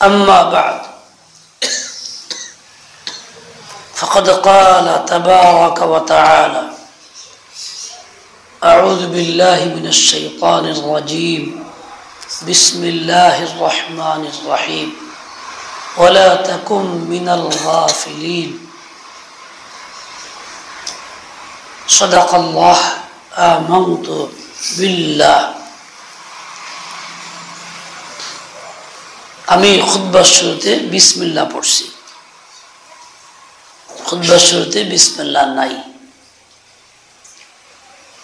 أما بعد فقد قال تبارك وتعالى أعوذ بالله من الشيطان الرجيم بسم الله الرحمن الرحيم ولا تكن من الغافلين صدق الله آمنت بالله আমি খুতবার শুরুতে বিসমিল্লাহ পড়ছি। খুতবার শুরুতে বিসমিল্লাহ নাই,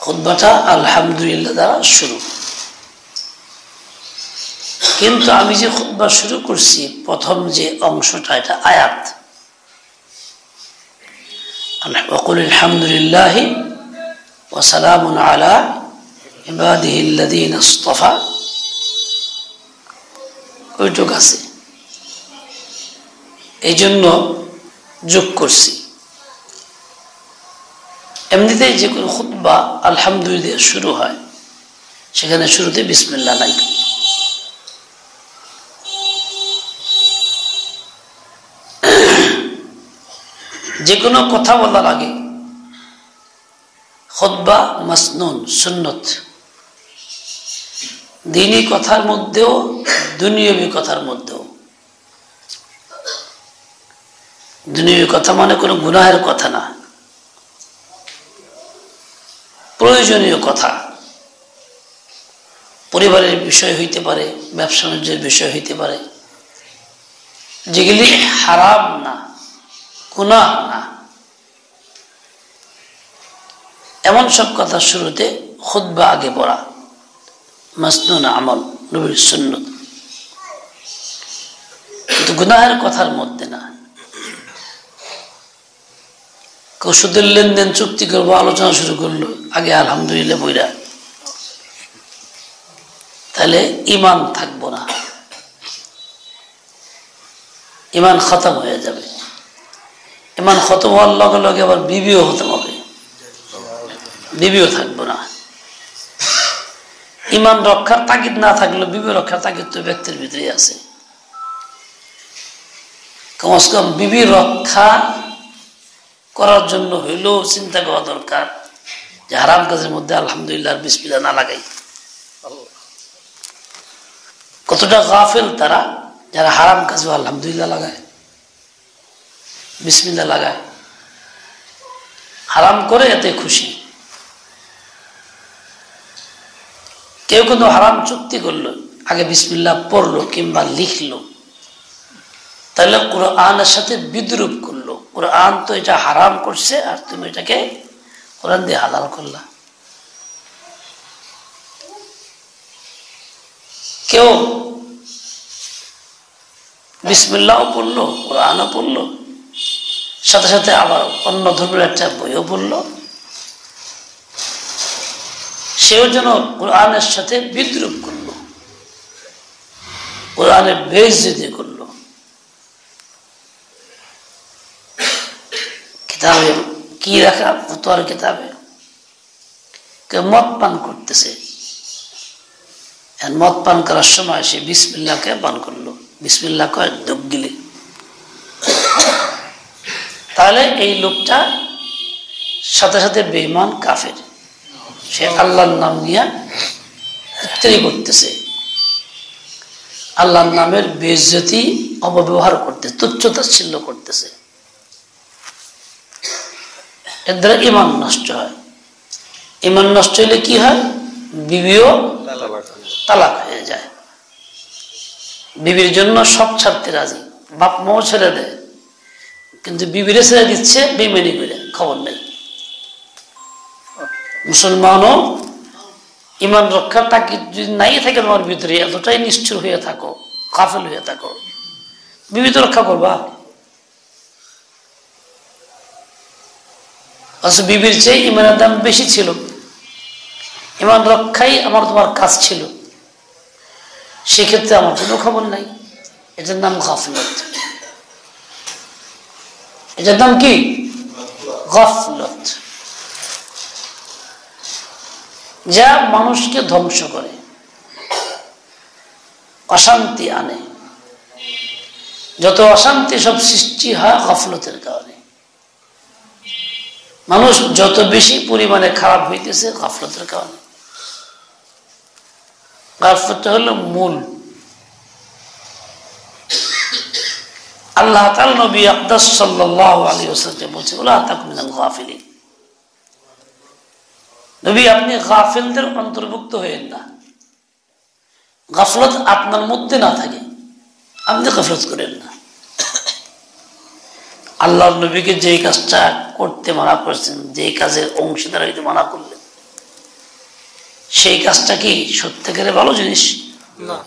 খুতবাটা আলহামদুলিল্লাহ দ্বারা শুরু। কিন্তু আমি যে খুতবা শুরু করছি প্রথম যে অংশটা এটা আয়াত, ওয়াকুল আলহামদুলিল্লাহি ওয়া সালামুন আলা ইবাদিহিল্লাযীনা ইসতাফা, ওইটুক আছে, এই জন্য যোগ করছি। এমনিতেই যে কোনো খুতবা আলহামদুলিল্লাহ শুরু হয়, সেখানে শুরুতে বিসমিল্লাহ নাই। যে কোনো কথা বলার আগে খুতবা মাসনুন সুন্নত, দ্বীনি কথার মধ্যেও দুনিয়াবী কথার মধ্যেও। দুনিয়াবী কথা মানে কোনো গুনাহের কথা না, প্রয়োজনীয় কথা, পরিবারের বিষয় হইতে পারে, ব্যবসা বাণিজ্যের বিষয় হইতে পারে, যেগুলি হারাম না, গুনাহ না, এমন সব কথা শুরুতে খুতবা আগে পড়া মাসনুন আমল, নবীর সুন্নত। কিন্তু গুনাহের কথার মধ্যে না। কেউ সুদের লেনদেন চুক্তি করবো, আলোচনা শুরু করলো, আগে আলহামদুলিল্লাহ বইরা, তাহলে ইমান থাকবো না, ইমান খতম হয়ে যাবে। ইমান খতম হওয়ার লগে লগে আবার বিবিও খতম হবে, বিবিও থাকবো না। ইমান রক্ষার তাগিদ না থাকলে বিবি রক্ষার তাগিদ তো ব্যক্তির ভিতরে আছে। কমস কম বিবি রক্ষা করার জন্য হইলেও চিন্তা করা দরকার যে হারাম কাজের মধ্যে আলহামদুলিল্লাহ বিসমিল্লাহ না লাগাই। কতটা গাফিল তারা যারা হারাম কাজে আলহামদুলিল্লাহ লাগায়, বিসমিল্লাহ লাগায়, হারাম করে এতে খুশি। কেউ কিন্তু হারাম চুক্তি করলো, আগে বিসমিল্লাহ পড়লো কিংবা লিখলো, তাহলে কোরআনের সাথে বিদ্রুপ করলো। কোরআন তো এটা হারাম করছে আর তুমি এটাকে কোরআন দিয়ে হালাল করলা। কেউ বিসমিল্লাহও পড়লো, কোরআনও পড়লো, সাথে সাথে আবার অন্য ধর্মের একটা বইও পড়লো, সেও যেন কোরআনের সাথে বিদ্রুপ করলো, কোরআনের বেইজ্জতি করলো। কিতাবে কি রাখা, ফতোয়ার কিতাবে কেউ মদ পান করতেছে, মদ পান করার সময় সে বিসমিল্লাহকে পান করলো, বিসমিল্লাহ কয় ডুব গিলে, তাহলে এই লোকটা সাথে সাথে বেঈমান কাফের। সে আল্লাহর নাম নিয়ে ইফতারি করতেছে, আল্লাহর নামের বেইজ্জতি অপব্যবহার করতে, তুচ্ছ-তাচ্ছিল্য করতেছে। এর দ্বারা ইমান নষ্ট হয়। ইমান নষ্ট হলে কি হয়? বিবিও তালাক হয়ে যায়। বিবির জন্য সব ছাড়তে রাজি, বাপ মাও ছেড়ে দেয়, কিন্তু বিবিরে ছেড়ে দিচ্ছে বেইমানি করে, খবর নেই। মুসলমানও ইমান রক্ষার তাকে যদি নাই থাকে তোমার ভিতরে, এতটাই নিষ্ঠুর হয়ে থাকো, গাফেল হয়ে থাকো, বিবি তো রক্ষা করবা। অথচ বিবির চেয়ে ইমানের দাম বেশি ছিল, ইমান রক্ষাই আমার তোমার কাজ ছিল, সেক্ষেত্রে আমার কোনো খবর নাই। এটার নাম গাফলত। এটার নাম কি? গাফলত। যা মানুষকে ধ্বংস করে, অশান্তি আনে, যত অশান্তি সব সৃষ্টি হয় গাফলতের কারণে। মানুষ যত বেশি পরিমাণে খারাপ হইতেছে গাফলতের কারণে। গাফলতটা হলো মূল। আল্লাহ তাআলা নবী আকদাস সাল্লাল্লাহু আলাইহি ওয়াসাল্লাম বলেছেন, ওয়া লা তাকুন মিনাল গাফিলিন। নবী আপনি গাফিলদের অন্তর্ভুক্ত হয়েন না। গাফলত আপনার মধ্যে না থাকে, আপনি গাফলত করেন না। আল্লাহর নবীকে যেই কাজটা করতে মানা করেছেন, যেই কাজের অংশীদার হইতে মানা করলেন, সেই কাজটা কি সত্যিকারে ভালো জিনিস? না,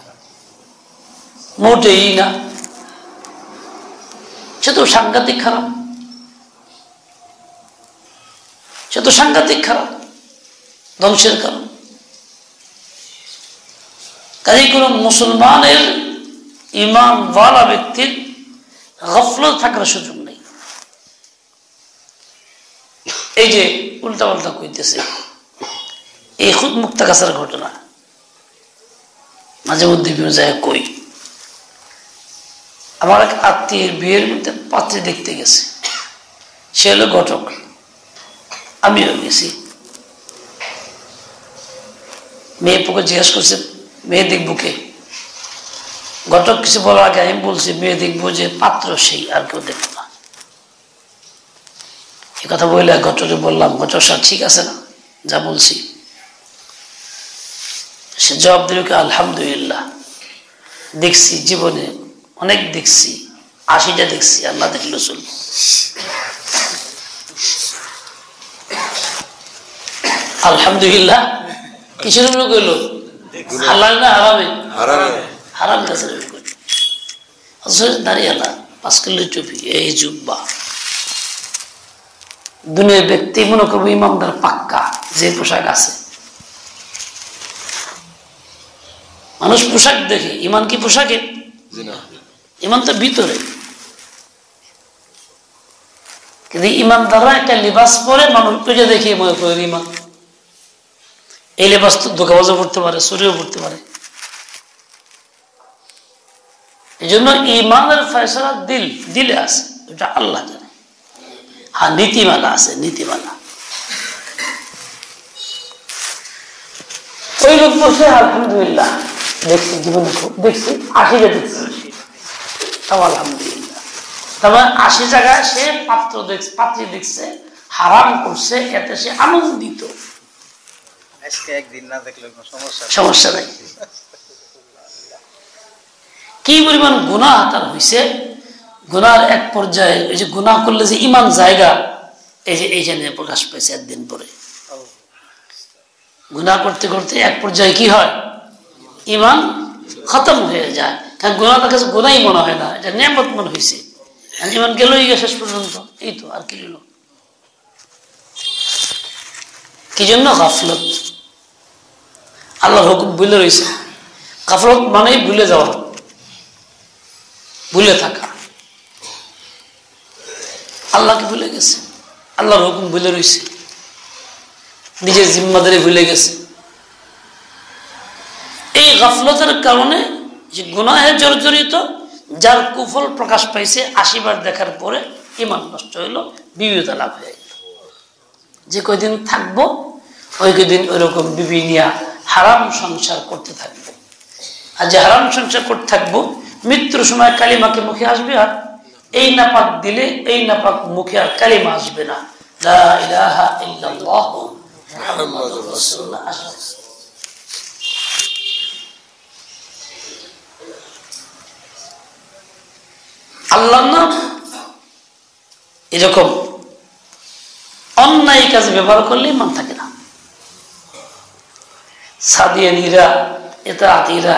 মোটেই না। সে তো সাংঘাতিক খারাপ, সে তো সাংঘাতিক খারাপ, ধ্বংসের কারণ। কাজেই কোন মুসলমানের ঈমানওয়ালা ব্যক্তির গাফলত থাকার সুযোগ নেই। এই যে উল্টা পাল্টা কইতেছে, এই খুদ মুক্তাগাছার ঘটনা মাঝে মধ্যে বিভিন্ন জায়গায় কই। আমার এক আত্মীয়ের বিয়ের মধ্যে পাত্রী দেখতে গেছে, সে হলো ঘটক, আমিও গেছি। মেয়ে পোকে জিজ্ঞেস করছে মেয়ে দেখবো কে? ঘটক কিছু বলার আগে আমি বলছি মেয়ে দেখবো যে পাত্র সেই, আর কেউ দেখবো না। এ কথা বললে ঘটকে বললাম, ঘটক সাহেব ঠিক আছে না যা বলছি? সে জবাব দিল কি, আলহামদুলিল্লাহ, দেখছি, জীবনে অনেক দেখছি, 80টা দেখছি, আল্লাহ দেখলো চলবে। আলহামদুলিল্লাহ কিসের উপরে কইল? আল্লাহ না হারামে? হারাম কাছে দাঁড়িয়ে আল্লাহ 5 কিলো টুপি, এই জুব্বা। দুনিয়ার ব্যক্তি মনে করবো ইমামদার পাক্কা, যে পোশাক আছে। মানুষ পোশাক দেখে, ইমান কি পোশাকে? ইমান তো ভিতরে। কিন্তু ইমানদাররা একটা লিবাস পরে মানুষ পেজে দেখে মনে করে ইমান। এই লিবাস তো ধোঁকাবাজও পড়তে পারে, চুরিও পড়তে পারে। এই জন্য ইমানের ফয়সালা দিলে আছে, এটা আল্লাহ জানে। হ্যাঁ, নীতিমালা আছে, নীতিমালা। ওই লোক বসে আলহামদুলিল্লাহ দেখছি, জীবনে খুব দেখছি, 80টা দেখছি, তাও আলহামদুলিল্লাহ। তবে 80 জায়গায় সে পাত্রী দেখছে, হারাম করছে, এতে সে আনন্দিত। সমস্যা নাই। কি পরিমাণ গুনাহ তার হয়েছে, গুনার এক পর্যায়ে এই যে গুনাহ করলে যে ইমান জায়গা, এই যে এইখানে প্রকাশ পেয়েছে একদিন পরে। গুনাহ করতে করতে এক পর্যায়ে কি হয়, ইমান খতম হয়ে যায়। কারণ গুনাহ তার কাছে গুনাহই মনে হয় না, এটা নিয়ামত মনে হয়েছে। ইমান গেলই শেষ পর্যন্ত, এই তো আর কি হলো। কি জন্য? গাফলত। আল্লাহর হুকুম ভুলে রয়েছে। গাফলত মানেই ভুলে যাওয়া, ভুলে থাকা। আল্লাহকে ভুলে গেছে, আল্লাহর হুকুম ভুলে রয়েছে, নিজের জিম্মাদারি ভুলে গেছে। এই গাফলতের কারণে যে গুনাহে জর্জরিত, যার কুফল প্রকাশ পাইছে 80 বার দেখার পরে ঈমান নষ্ট হইল, বিবি তালাক হয়ে গেল। যে কয়দিন থাকবো ওই কয়দিন ওইরকম বিবি নিয়া হারাম সংসার করতে থাকবো। আর যে হারাম সংসার করতে থাকবো, মৃত্যুর সময় কালিমাকে মুখে আসবে, আর এই নাপাক দিলে এই নাপাক মুখে আর কালিমা আসবে না। লা ইলাহা ইল্লাল্লাহ মুহাম্মাদুর রাসূলুল্লাহ। আল্লাহর নাম এরকম অন্যায় কাজে ব্যবহার করলে ইমান থাকে না। সাদিয়ানীরা, এতাআতীরা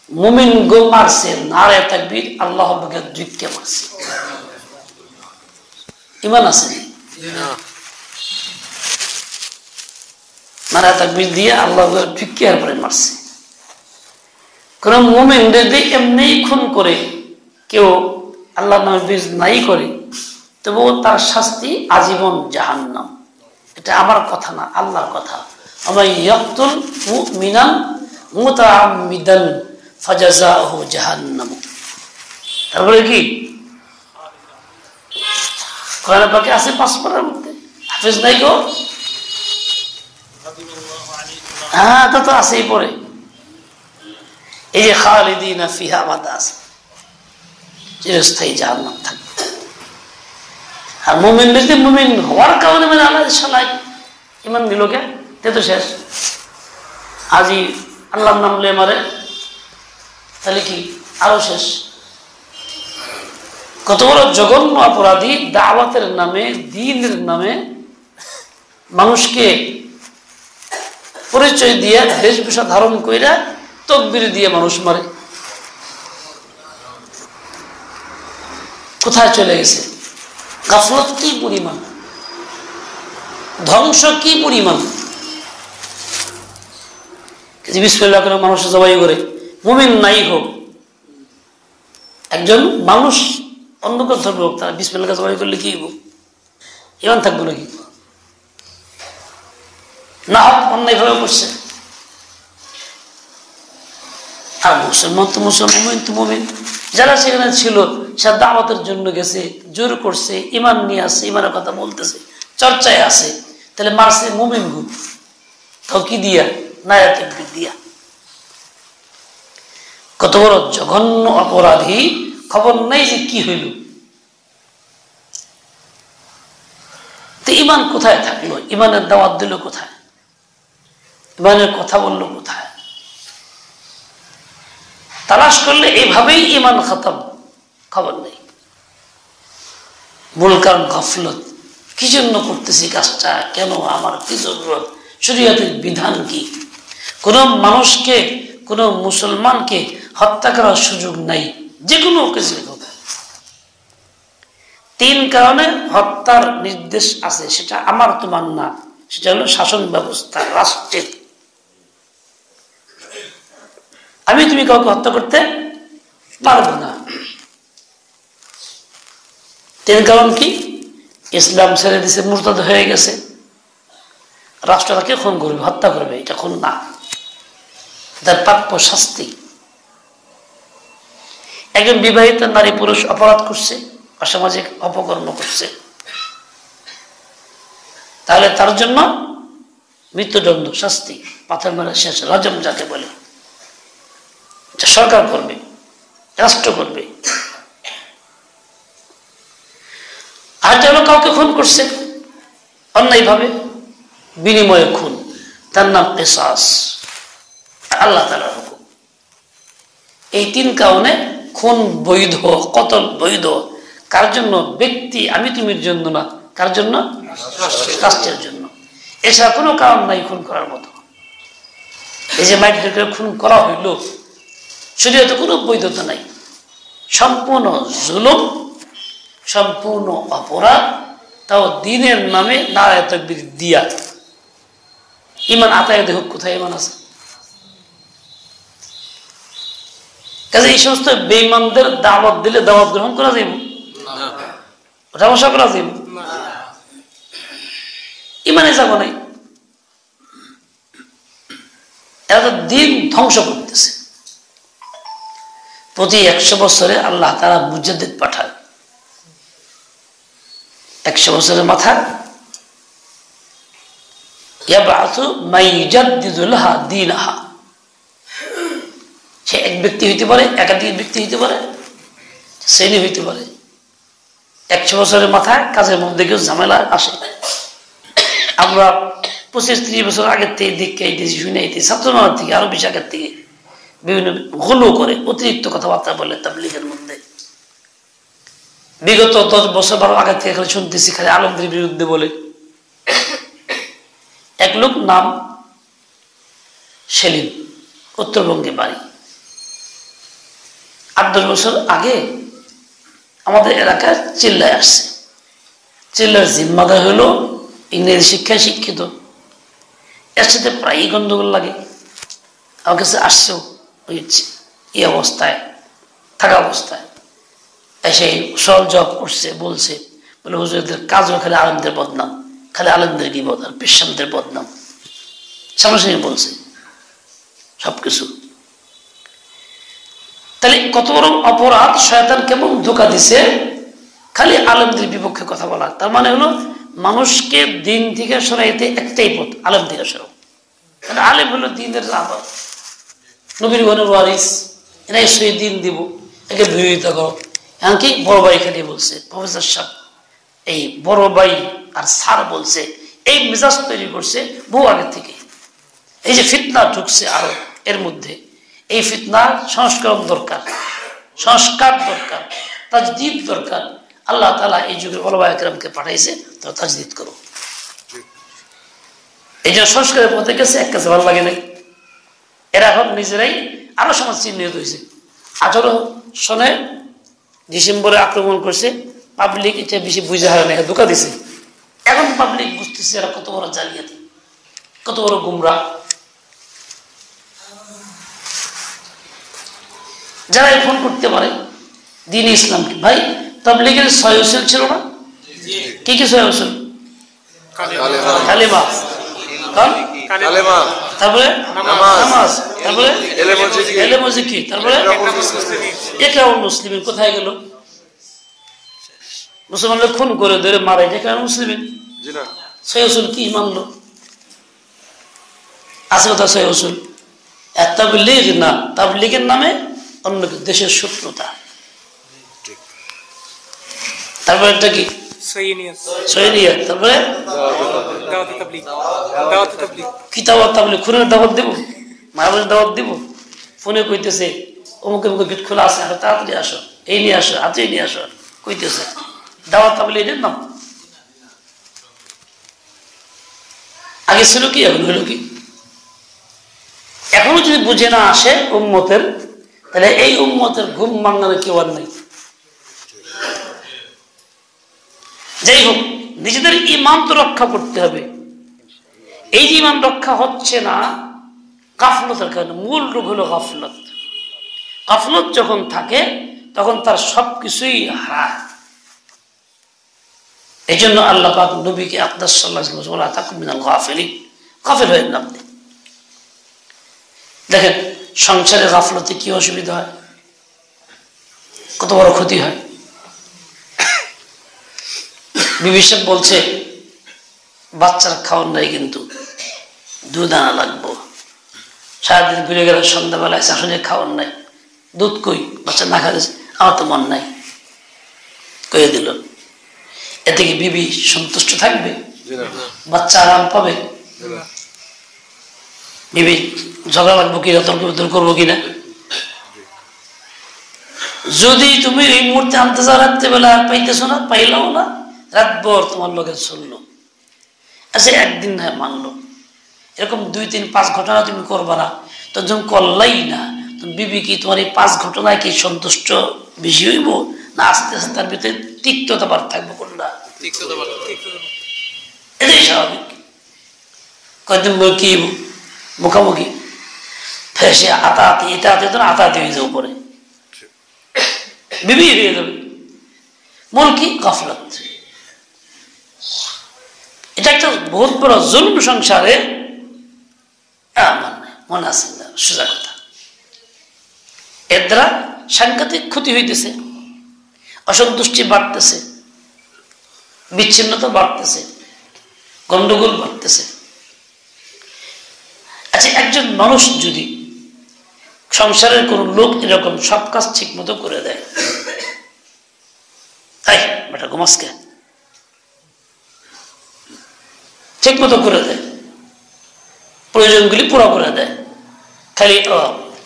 মুমিন গো মারছে, নারে তাকবীর, আল্লাহ আকবার ঢুকে মারছে। ইমান আছে নারে তাকবীর দিয়ে আল্লাহ ঢুকে পরে মারছে। কোন মুমিন যদি এমনি খুন করে কেউ আল্লাহ নামে বীজ নাই করে, তবুও তার শাস্তি আজীবন জাহান্নাম। এটা আমার কথা না, আল্লাহর কথা। আমার ইয়াকতুল মুমিনান মুতাআম্মিদান ফাজাযাউহু জাহান্নাম। তারপরে কি কোরআনে পাকে আছে 5 পারার মধ্যে, হাফেজ নাই গো? হ্যাঁ, তা তো আছেই পরে। এই যে খালিদিনা ফিহা আবাদা আছে, চিরস্থায়ী জাহান্নাম থাকবে। আর মুমিন ব্যক্তি মুমিন হওয়ার কারণে মানে আল্লাহ সালাই ইমান দিল কে, তে তো শেষ। আজই আল্লাহর নাম লে মারে, তাহলে কি আরো শেষ। কত বড় জঘন্য অপরাধী! দাওয়াতের নামে, দ্বীনের নামে মানুষকে পরিচয় দিয়ে বেশভূষা ধারণ কইরা তাকবীর দিয়ে মানুষ মারে। কোথায় চলে গেছে? গাফলত কি পরিমাণ, ধ্বংস কি পরিমাণ! বিসমিল্লাহ করে মানুষ জবাই করে, মুমিন নাই হোক, একজন মানুষ অন্য কেউ ধর্ম হোক, তারা বিসমিল্লাহ জবাই করলে কি হোক? ইমান থাকবো নাকি? না হোক, অন্যায় ভাবে করছে। আর মুসলমান তো মুসলমান, মুমিন তো মুমিন। যারা সেখানে ছিল, সে দাওয়াতের জন্য গেছে, জোর করছে, ইমান নিয়ে আসছে, ইমানের কথা বলতেছে, চর্চায় আছে, তাহলে মারছে মুমিন গুণ। তাও কি দিয়া? নায়া তাকবীর দিয়া। কত বড় জঘন্য অপরাধী! খবর নেই যে কি হইল। তো ইমান কোথায় থাকলো? ইমানের দাওয়াত দিল কোথায়? ইমানের কথা বললো কোথায়? তালাশ করলে এইভাবেই ইমান খতম, খবর নেই। মূল কারণ গাফলত। কি জন্য করতেছি কাজটা? কেন? আমার কি জরুরত? শরীয়তের বিধান কি? কোন মানুষকে, কোন মুসলমানকে হত্যা করার সুযোগ নাই, যে কোনো কিছু হোক। 3 কারণে হত্যার নির্দেশ আছে, সেটা আমার তোমার না, সেটা হলো শাসন ব্যবস্থা, রাষ্ট্রের। আমি তুমি কাউকে হত্যা করতে পারবো না। 3 কারণ কি? ইসলাম ছেড়ে দিছে, মুরতাদ হয়ে গেছে, রাষ্ট্র তাকে খুন করবে, হত্যা করবে, এটা খুন না, তার প্রাপ্য শাস্তি। একজন বিবাহিত নারী পুরুষ অপরাধ করছে, অসামাজিক অপকর্ম করছে, তাহলে তার জন্য মৃত্যুদণ্ড, শাস্তি, পাথর মারা শেষ, রজম যাকে বলে, সরকার করবে, রাষ্ট্র করবে। আর যেন কাউকে খুন করছে অন্যায় ভাবে, বিনিময়ে খুন, তার নাম কিসাস, আল্লাহ তাআলার হুকুম। এই 3 কারণে খুন বৈধ, কতল বৈধ। কার জন্য? ব্যক্তি, আমি তুমির জন্য না, কার জন্য? রাষ্ট্রের জন্য। এছাড়া কোনো কারণ নাই খুন করার মতো। এই যে মাইক করে খুন করা হইল, শরীয়তে কোনো বৈধতা নাই, সম্পূর্ণ জুলুম, সম্পূর্ণ অপরাধ, তাও দ্বীনের নামে নারায়ে তাকবীর দিয়া। ইমান আতায় দেখ কোথায় ইমান আছে? কাজে এই সমস্ত বেঈমানদের দাওয়াত দিলে দাওয়াত গ্রহণ করা যাইব? সমস্যা করা যাইব? ইমানে যাব নাই। এরা তো দ্বীন ধ্বংস করতেছে। প্রতি 100 বছরে আল্লাহ তাআলা মুজাদ্দিদ পাঠায়। 100 বছরের মাথায় ইয়াবআসু মাইয়াজ্দিদু লাহা দীনাহা। সে এক ব্যক্তি হইতে পারে, একাধিক ব্যক্তি হইতে পারে, শ্রেণী হইতে পারে। 100 বছরের মাথায় কাজের মধ্যে কেউ ঝামেলা আসে। আমরা 25-30 বছর আগের থেকে দেখতে আইতেছি, শুনে আইতেছি, ছাত্রমার থেকে আরো বেশি আগের থেকে বিভিন্ন গুলো করে, অতিরিক্ত কথাবার্তা বলে তাবলীগের মধ্যে। বিগত 10 বছর 12 আগের থেকে খালি শুনতেছি, খালি আলেমদের বিরুদ্ধে বলে। এক লোক নাম সেলিম, উত্তরবঙ্গে বাড়ি। 8-10 বছর আগে আমাদের এলাকায় চিল্লায় আসছে। চিল্লার জিম্মাদার হলো ইংরেজি শিক্ষায় শিক্ষিত, এর সাথে প্রায়ই গন্ডগোল লাগে। আমার কাছে আসছেও এই অবস্থায়, থাকা অবস্থায় এসে সহজ জব করছে, বলছে বলে হুজুরদের কাজও খালি আলেমদের বদনাম, খালি আলেমদের গীবত আর পেশামদের বদনাম, সামনাসামনি বলছে সবকিছু। তাহলে কত বড় অপরাধ, শয়তান কেমন ধোঁকা দিছে খালি আলেমদের বিপক্ষে কথা বলা। তার মানে হলো মানুষকে দিন থেকে সরাইতে একটাই পথ, আলেম থেকে সরাও। কারণ আলেম হলো দিনের আদর, নবীর গণের ওয়ারিস, এরাই সেই দিন দিব, একে বিরোধিতা করো। এমনকি বড় ভাই খালি বলছে, প্রফেসর সাহেব এই বড় ভাই আর স্যার বলছে, এই মেজাজ তৈরি করছে বহু আগে থেকে। এই যে ফিতনা ঢুকছে আরো এর মধ্যে, এই ফিতনার সংস্করণ দরকার, সংস্কার দরকার, তাজদীদ দরকার। আল্লাহ তাআলা এই যুগের ওলামা একরামকে পাঠাইছে, তো তাজদীদ করো। এই জন্য সংস্কারের পথে গেছে, এক কাছে ভালো লাগে নাই। এরা এখন নিজেরাই আরো সমাজ চিহ্নিত হয়েছে। 18 সনে ডিসেম্বরে আক্রমণ করছে, পাবলিক এটা বেশি বুঝে হারে না, ধোঁকা দিছে। এখন পাবলিক বুঝতেছে এরা কত বড় জালিয়াতি, কত বড় গুমরা। যারা ফোন করতে পারে দ্বীন ইসলামকে, ভাই তাবলীগের 6 উসুল ছিল না? কি কি 6 উসুল? কালেমা, তারপরে নামাজ, তারপরে ইলম ও জিকির, তারপরে ইকরামুল মুসলিমিন। কোথায় গেল? মুসলমানদের খুন করে ধরে মারে, ইকরামুল মুসলিমিন। 6 উসুল কি মানলো? আছে কথা 6 উসুল। তাবলীগ না, তাবলীগের নামে অন্য দেশের শত্রুতা। তারপরে একটা কি সহিনিয়ত, তারপরে কি দাওয়াত, তাবলীগ খুনের দাওয়াত দেব, মায়ের দাওয়াত দিব। ফোনে কইতেছে অমুকে অমুকে গেট খোলা আছে, তাড়াতাড়ি আসো, এই নিয়ে আসো, হাতে নিয়ে আসো, কইতেছে দাওয়াত তাবলীগ। এটার নাম আগে ছিল কি, এখন হলো কি? এখনো যদি বুঝে না আসে উম্মতের, তাহলে এই উম্মতের ঘুম ভাঙানোর কেউ আর নাই। যাই হোক, নিজেদের ঈমান তো রক্ষা করতে হবে। এই যে ঈমান রক্ষা হচ্ছে না গাফলতের কারণে, মূল রোগ হলো গাফলত। গাফলত যখন থাকে তখন তার সবকিছুই হারায়। এই জন্য আল্লাহ পাক নবীকে আকদাস সাল্লাল্লাহু আলাইহি ওয়াসাল্লাম ওয়ালা তাকুন মিনাল গাফিলিন, গাফিল হয়ে না। দেখেন সংসারে গাফলতে কি অসুবিধা হয়, কত বড় ক্ষতি হয়। বিবি সাহেব বলছে বাচ্চার খাওয়ার নাই, কিন্তু দুধ আনা লাগবো। সারাদিন ঘুরে গেল, সন্ধ্যাবেলায় শাশুড়ি খাওয়ার নাই, দুধ কই, বাচ্চা না খাওয়া, আমার তো মন নাই, কয়ে দিল। এতে কি বিবি সন্তুষ্ট থাকবে? বাচ্চা আরাম পাবে? বিবি ঝগড়া লাগবো কিনা, তর্ক বিতর্ক করবো কিনা? যদি তুমি এই মুহূর্তে আনতে চাও রাত্রেবেলা, আর পাইতেছো না, পাইলাও না, রাতভর তোমার লোকের চললো, আচ্ছা একদিন না মানলো, এরকম 2, 3, 5 ঘটনা তুমি করবা না। তো যখন করলাই না, তুমি বিবি কি তোমার এই 5 ঘটনায় কি সন্তুষ্ট বেশি হইব, না আস্তে আস্তে তার ভিতরে তিক্ততা বার থাকবো? কোনটা? এটাই স্বাভাবিক। কয়েকদিন কি মুখামুখি ফেসে আতাহাতি, এটা হাতে তো আতাহাতি হয়ে যাবে, উপরে বিবি হয়ে যাবে। মূল কি? গাফলত। এটা একটা বহুত বড় জুলুম সংসারে। মনে আছে না, সোজা কথা। এর দ্বারা সাংঘাতিক ক্ষতি হইতেছে, অসন্তুষ্টি বাড়তেছে, বিচ্ছিন্নতা বাড়তেছে, গন্ডগোল বাড়তেছে। আচ্ছা, একজন মানুষ যদি সংসারের কোন লোক এরকম সব কাজ ঠিক মতো করে দেয়, তাই বেটা ঘুমাসকে ঠিক মতো করে দেয়, প্রয়োজনগুলি পুরো করে দেয়, খালি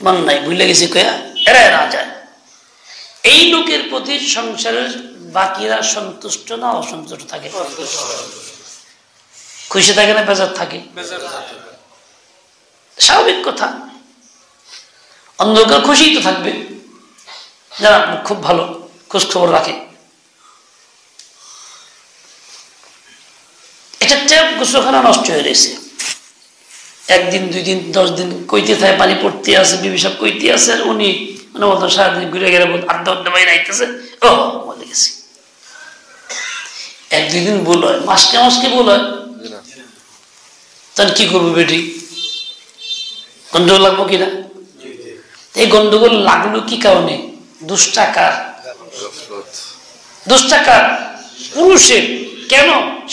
মন নাই ভুলে গেছি কয়া এড়ায় না যায়, এই লোকের প্রতি সংসারের বাকিরা সন্তুষ্ট না অসন্তুষ্ট থাকে? খুশি থাকে না বেজার থাকে? স্বাভাবিক কথা। অন্ধকার খুশি তো থাকবে, যারা খুব ভালো খোঁজ খবর রাখে। এটা ট্যাপ গোসলখানা নষ্ট হয়ে রয়েছে, 1 দিন 2 দিন 10 দিন কইতে থাকে, পানি পড়তে আছে, বিবি সব কইতে আছে, আর উনি মতো সারাদিন ঘুরে গেলে আড্ডা বাইরে আইতেছে, ও বলে গেছি। 1-2 দিন ভুল হয়, মাসকে ভুল হয়, তখন কি করবো বেটি? গন্ডগোল লাগবো কিনা? এই গন্ডগোল লাগলো কি কারণে? দুষ্টাকার পুরুষের। কেন?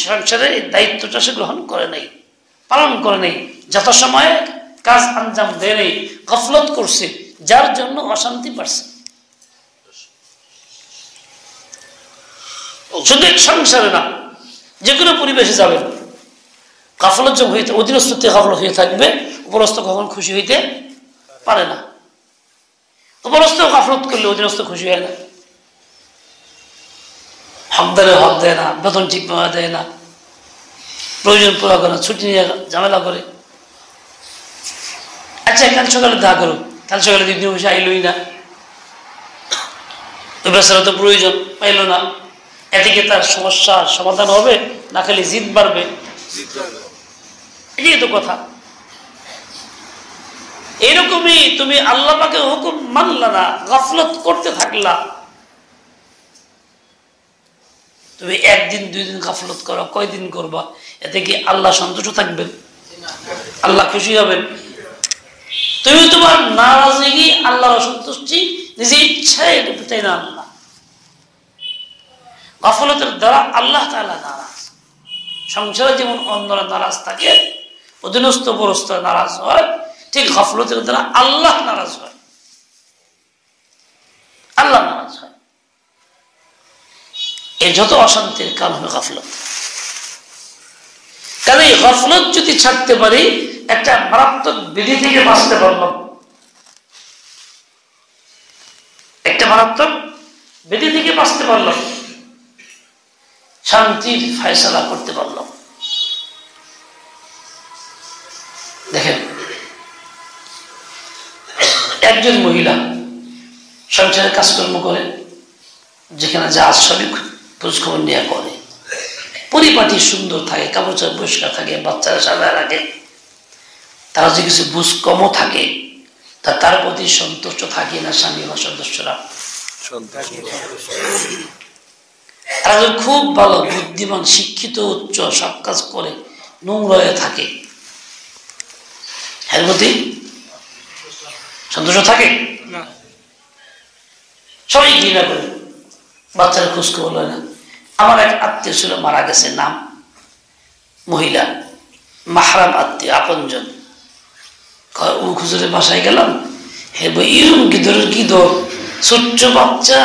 সংসারের এই দায়িত্বটা সে গ্রহণ করে নাই, পালন করে নাই, যথাসময়ে কাজ আঞ্জাম দেয় নাই, গফলত করছে, যার জন্য অশান্তি বাড়ছে। শুধু সংসারে না, যে কোনো পরিবেশে যাবেন, গাফলত যখন হইতে অধীনস্থ গাফলত হয়ে থাকবে, উপরস্থ কখন খুশি হইতে পারে না। উপরস্থ গাফলত করলে অধীনস্থ খুশি হয় না, হকদারে হক দেয় না, বেতন ঠিক দেয় না, প্রয়োজন পুরা করে না, ছুটি নিয়ে ঝামেলা করে। আচ্ছা কাল সকালে দেখা করো, কাল সকালে 2 দিন বসে আইলই না, ওই বেচারা তো প্রয়োজন পাইল না, এদিকে তার সমস্যার সমাধান হবে না, খালি জিদ বাড়বে। এই তো কথা। এরকমই তুমি আল্লাহ পাকের হুকুম মানলা না, গাফলত করতে থাকলা। তুমি 1 দিন 2 দিন গাফলত করো, কয়দিন করবা? এতে কি আল্লাহ সন্তুষ্ট থাকবেন? আল্লাহ খুশি হবেন? তুমি তোমার নারাজগি, আল্লাহর অসন্তুষ্টি নিজে ইচ্ছায় চাই না। আল্লাহ গাফলতের দ্বারা আল্লাহ তাআলা নারাজ। সংসারে যেমন অন্যরা নারাজ থাকে, অধীনস্থ পরস্থ নারাজ হয়, ঠিক গাফলতের দ্বারা আল্লাহ নারাজ হয়, আল্লাহ নারাজ হয়। এই যত অশান্তির কারণ হলো গাফলত। কারণ এই গাফলত যদি ছাড়তে পারি, একটা মারাত্মক বিধি থেকে বাঁচতে পারলাম, একটা মারাত্মক বিধি থেকে বাঁচতে পারলাম, শান্তির ফয়সালা করতে পারলাম। দেখেন, একজন মহিলা সংসারে কাজকর্ম করে, যেখানে যা সবই খোঁজখবর নেওয়া করে, পরিপাটি সুন্দর থাকে, কাপড় চোপড় পরিষ্কার থাকে, বাচ্চারা সাদা রাখে, তারা যে কিছু বুঝ কমও থাকে, তার প্রতি সন্তুষ্ট থাকে না স্বামী বা সদস্যরা? তারা খুব ভালো, বুদ্ধিমান, শিক্ষিত, উচ্চ, সব কাজ করে, নোংরা হয়ে থাকে, এর প্রতি সন্তুষ্ট থাকে না? সবাই ঘৃণা করে, বাচ্চারা খোঁজ খবর লয় না। আমার এক আত্মীয় ছিল, মারা গেছে, নাম মহিলা, মাহরাম আত্মীয়, আপনজন। হুজুরের বাসায় গেলাম, হে ভাই এরকম কি ধরেন, কি ধর, ছোট্ট বাচ্চা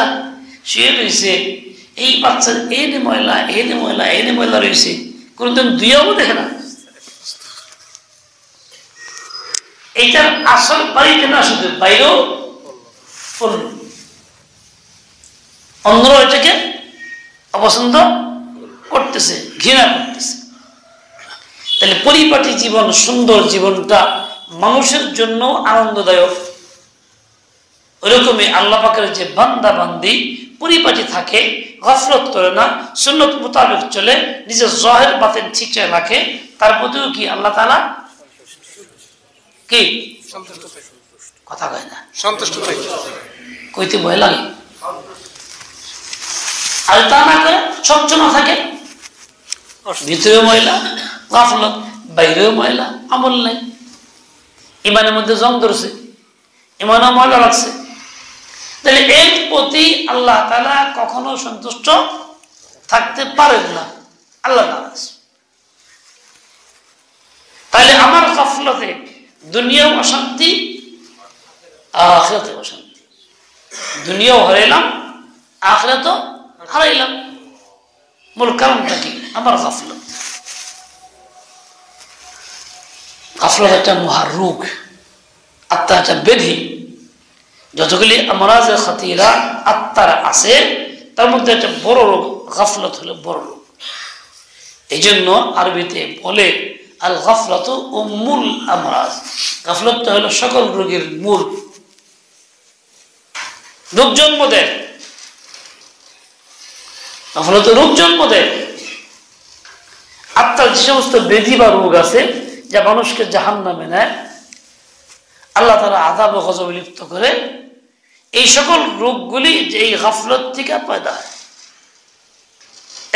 শুয়ে রয়েছে, এই বাচ্চার এনে ময়লা, এনে ময়লা, এনে ময়লা রয়েছে, কোনদিন দুইয়াও দেখে না। এইটার আসল বাড়িতে না, শুধু বাইরেও পড়ল, অন্যরা এটাকে অপছন্দ করতেছে, ঘৃণা করতেছে। তাহলে পরিপাটি জীবন, সুন্দর জীবনটা মানুষের জন্য আনন্দদায়ক। ওইরকমই আল্লাহ পাকের যে বান্দা বান্দি পরিপাটি থাকে, গফলত করে না, সুন্নত মোতাবেক চলে, নিজের জহের বাতেন ঠিক রাখে, তার প্রতিও কি আল্লাহ তাআলা কি কথা কয় না, সন্তুষ্ট থাকে, কইতে ভয় লাগে। আর তা না করে স্বচ্ছ না থাকে, ভিতরেও ময়লা, গাফলত, বাইরেও ময়লা, আমল নাই, ইমানের মধ্যে জং ধরছে, ইমানও ময়লা লাগছে, তাহলে এর প্রতি আল্লাহ তাআলা কখনো সন্তুষ্ট থাকতে পারেন না, আল্লাহ নারাজ। তাহলে আমার গাফলতে দুনিয়াও অশান্তি, আখিরাতেও অশান্তি। দুনিয়াও হারাইলাম, আখিরাতও হারাইলাম। মূল কারণটা কি? আমার গাফলত। গাফলত একটা মহারোগ, আত্মা একটা ব্যাধি। যতগুলি আমরাজে খাতিরা আত্মার আছে, তার মধ্যে একটা বড় রোগ গাফলত হলো বড় রোগ। এই জন্য আরবিতে বলে আল গাফলাতু উম্মুল আমরাজ। গাফলতটা হলো সকল রোগের মূল, রোগ জন্ম দেয়, গাফলত রোগ জন্ম দেয়। আত্মার যে সমস্ত ব্যাধি বা রোগ আছে যা মানুষকে জাহান্নামে নেয়, আল্লাহ তাআলা আযাব ও গজবে লিপ্ত করে, এই সকল রোগগুলি যে এই গাফলত থেকে পয়দা হয়,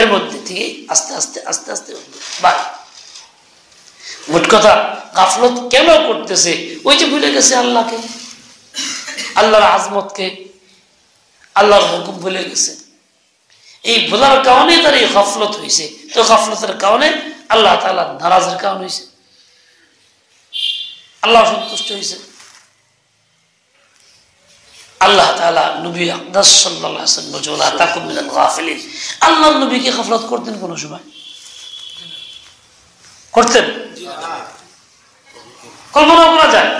এর মধ্যে থেকে আস্তে আস্তে আস্তে আস্তে বাড়ে। মোট কথা, গাফলত কেন করতেছে? ওই যে ভুলে গেছে আল্লাহকে, আল্লাহর আজমতকে, আল্লাহর হুকুম ভুলে গেছে। এই ভোলার কারণে তার এই গফলত হয়েছে। তো গফলতের কারণে আল্লাহ তাআলা নারাজের কারণ হয়েছে, আল্লাহ সন্তুষ্ট হয়েছে। আল্লাহ তাআলা নবী আকদাস সাল্লাল্লাহু আলাইহি ওয়াসাল্লাম বলেন, লা তাকুন মিনাল গাফিলিন। আল্লাহর নবী কি গফলত করতেন কোন সময়? করতেন? কল্পনা করা যায়?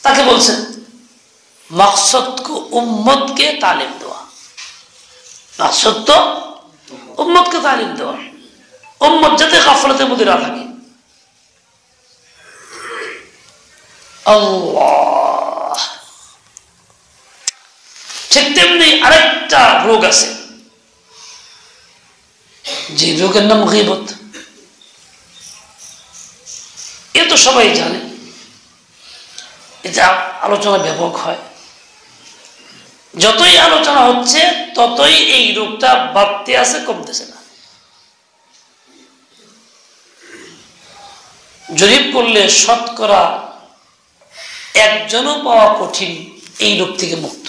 তাকে বলছেন মকসদ को उम्मत के तालीम देवा, मकसद तो उम्मत के तालीम देवा, उम्मत যাতে গাফলতের মধ্যে না থাকে। আল্লাহ। ঠিক তেমনি আরেকটা রোগ আছে, যে রোগের নাম গীবত। এ তো সবাই জানে, এটা আলোচনা ব্যাপক হয়। যতই আলোচনা হচ্ছে ততই এই রোগটা বাড়তে আছে, কমতেছে না। জরিপ করলে শতকরা একজনও পাওয়া কঠিন এই রোগ থেকে মুক্ত।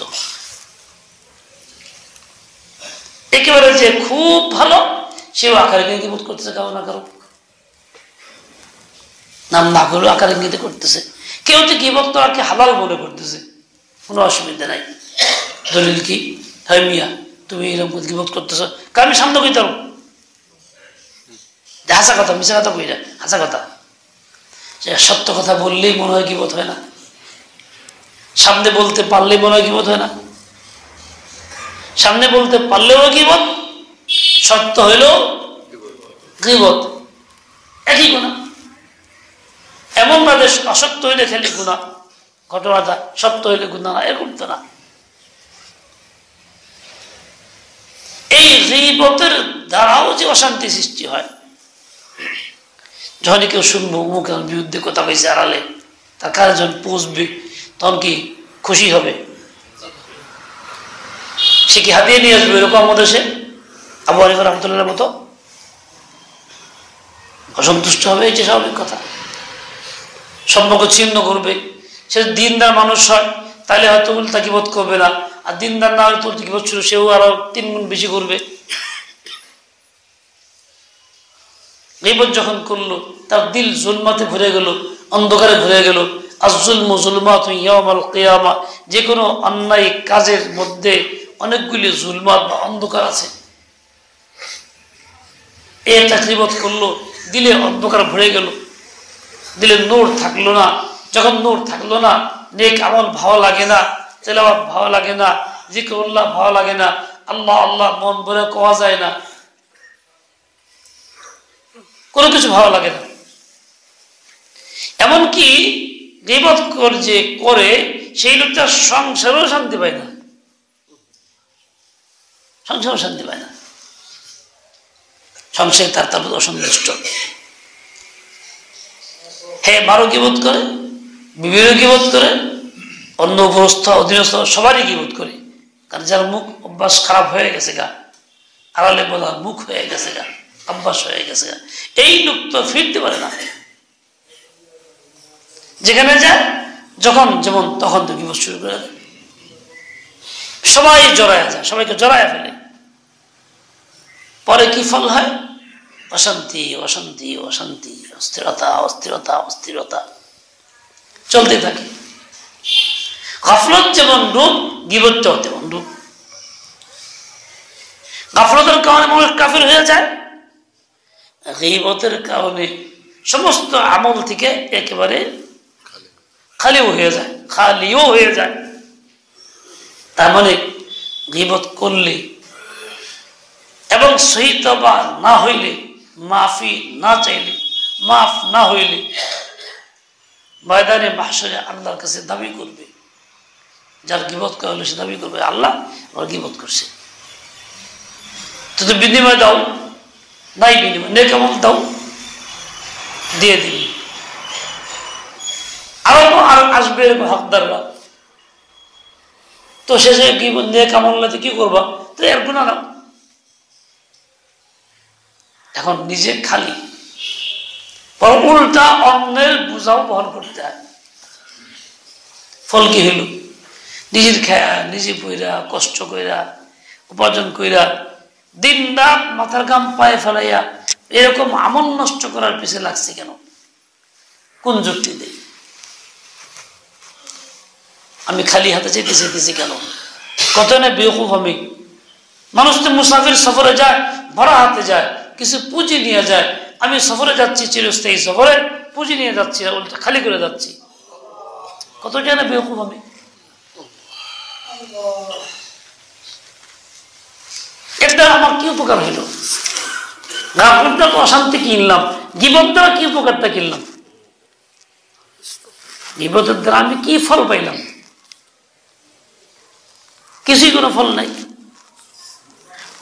একেবারে যে খুব ভালো সেও আকারে গীবত করতেছে, কারো না কারো নাম না করলেও আকারে ইঙ্গিতে করতেছে। কেউ তো গীবত করাকে হালাল মনে করতেছে, কোনো অসুবিধা নাই। দলিল কি? হ্যাঁ মিয়া, তুমি এরকম গীবত করতেছ, কারণ আমি সামনে কইতে পারবো। হাসা কথা, মিশা কথা কই না, হাসা কথা। সত্য কথা বললেই মনে হয় গীবত হয় না, সামনে বলতে পারলেই মনে হয় গীবত হয় না। সামনে বলতে পারলেও গীবত, সত্য হইলেও গীবত, একই গুনাহ। এমন ভাবে অসত্য হইলে খালি গুনাহ, ঘটনাটা সত্য হইলে গুনাহ না, এরকম তো না। এই গীবতের দ্বারাও যে অশান্তি সৃষ্টি হয়, যখন কেউ শুনবো মুখের বিরুদ্ধে কথা কইছে আড়ালে, তার কাছে যখন পৌঁছবে তখন কি খুশি হবে? সে কি হাতিয়ে নিয়ে আসবে এরকম আমাদের? সে আবু হানিফা রাহমাতুল্লাহর মতো অসন্তুষ্ট হবে, এই যে স্বাভাবিক কথা। সম্পর্ক ছিন্ন করবে। সে দিনদার মানুষ হয় তাহলে হয়তো উল্টা গীবত করবে না, আর দিনদার না হলে তোর গীবত ছিল সেও আরো 3 গুণ বেশি করবে। গীবত যখন করলো তার দিল জুলমাতে ভরে গেল, অন্ধকারে ভরে গেল। আয-যুলমু যুলমাতুন ইয়াওমাল কিয়ামা, যে কোনো অন্যায় কাজের মধ্যে অনেকগুলি জুলমাত বা অন্ধকার আছে। এটা গীবত করলো, দিলে অন্ধকার ভরে গেল, দিলে নূর থাকলো না। যখন নূর থাকলো না, নেক আমল ভালো লাগে না, তেলাওয়াত ভালো লাগে না, জিকিরুল্লাহ ভালো লাগে না, আল্লাহ আল্লাহ মন ভরে কোয়া যায় না, কোনো কিছু ভালো লাগে না। এমনকি গীবত যে করে সেই লোকটা সংসারেও শান্তি পায় না, সংসারেও শান্তি পায় না, সংসারে তার তার অসন্তুষ্ট। হ্যাঁ, মারও গীবত করে, বিবিরও গীবত করে, অন্য উপরস্থ অধীনস্থ সবারই গীবত করে। কারণ যার মুখ অভ্যাস খারাপ হয়ে গেছে গা, আড়ালে বলা মুখ হয়ে গেছে গা, অভ্যাস হয়ে গেছে গা, এই লোক তো ফিরতে পারে না। যেখানে যায় যখন যেমন তখন তো গীবত শুরু করে দেয়, সবাই জড়ায় যায়, সবাইকে জড়ায় ফেলে। পরে কি ফল হয়? অশান্তি অশান্তি অশান্তি, অস্থিরতা অস্থিরতা অস্থিরতা চলতে থাকে। গাফলত যেমন রূপ, গীবতটাও তেমন রূপ। গাফলতের কারণে মানুষ কাফির হয়ে যায়, গীবতের কারণে সমস্ত আমল থেকে একেবারে খালিও হয়ে যায়, খালিও হয়ে যায়। তার মানে গীবত করলে এবং সহি তওবা না হইলে, মাফি না চাইলে, মাফ না হইলে ময়দানে মাহশরে আল্লাহর কাছে দাবি করবে। যার গীবত করা হলো সে দাবি করবে, আল্লাহ আমার গীবত করছে, তো বিনিময় দাও, নাই বিনিময়, নেক আমল দাও, দিয়ে দিবি। আরো আর আসবে এরকম হকদাররা, তো শেষে নেক আমল কি করবা? তো এর গুনাহ নাও। এখন নিজে খালি, উল্টা অন্যের বোঝাও বহন করতে হয়। ফল কি হইল? নিজের খায়া নিজে পইরা কষ্ট কইরা উপার্জন কইরা দিন রাত মাথার ঘাম পায়ে ফেলাইয়া এরকম আমল নষ্ট করার পিছনে লাগছে কেন? কোন যুক্তি দেই? আমি খালি হাতে চাইতেছি কেন? কত না বেওকুফ আমি। মানুষ তো মুসাফির সফরে যায়, ভরা হাতে যায়, কিছু পুঁজি নিয়ে যায়। আমি সফরে যাচ্ছি, চিরস্থায়ী সফরে, পুঁজি নিয়ে যাচ্ছি, উল্টা খালি করে যাচ্ছি। কত জানে বেওকুফ আমি। এটা আমার কি উপকার হইল? আপনার অশান্তি কিনলাম, গীবত দ্বারা কি উপকারটা কিনলাম? গীবতের দ্বারা আমি কি ফল পাইলাম? কিছুই কোনো ফল নাই।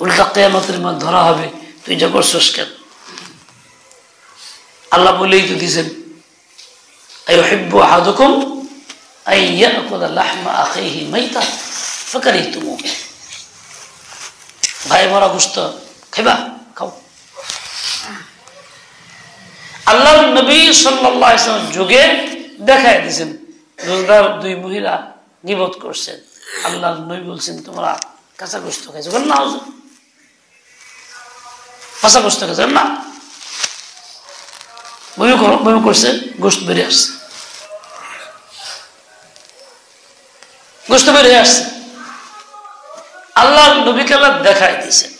উল্টা কিয়ামতের মাঝে ধরা হবে, তুই যা করছস কেন? আল্লাহ বলেই তো দিয়েছেন, আইয়ুহিব্বু আহাদুকুম আন ইয়াকুলা লাহমা আখিহি মাইতা ফাকারিহতুমুহু। ভাই মরা গোশত খাইবা, খাও। আল্লাহর নবী সাল্লাল্লাহু আলাইহি ওয়াসাল্লাম যুগে দেখায় দিয়েছেন, রোজদার দুই মহিলা গীবত করছেন। আল্লাহর নবী বলছেন, তোমরা কাঁচা গোশত খাইছো না? কাঁচা গোশত খাইছো না? বমি করছে, গোশত বেরিয়ে আসছে, গোশত বেরিয়ে আসছে। আল্লাহর নবীকে আল্লাহ দেখাই দিয়েছেন,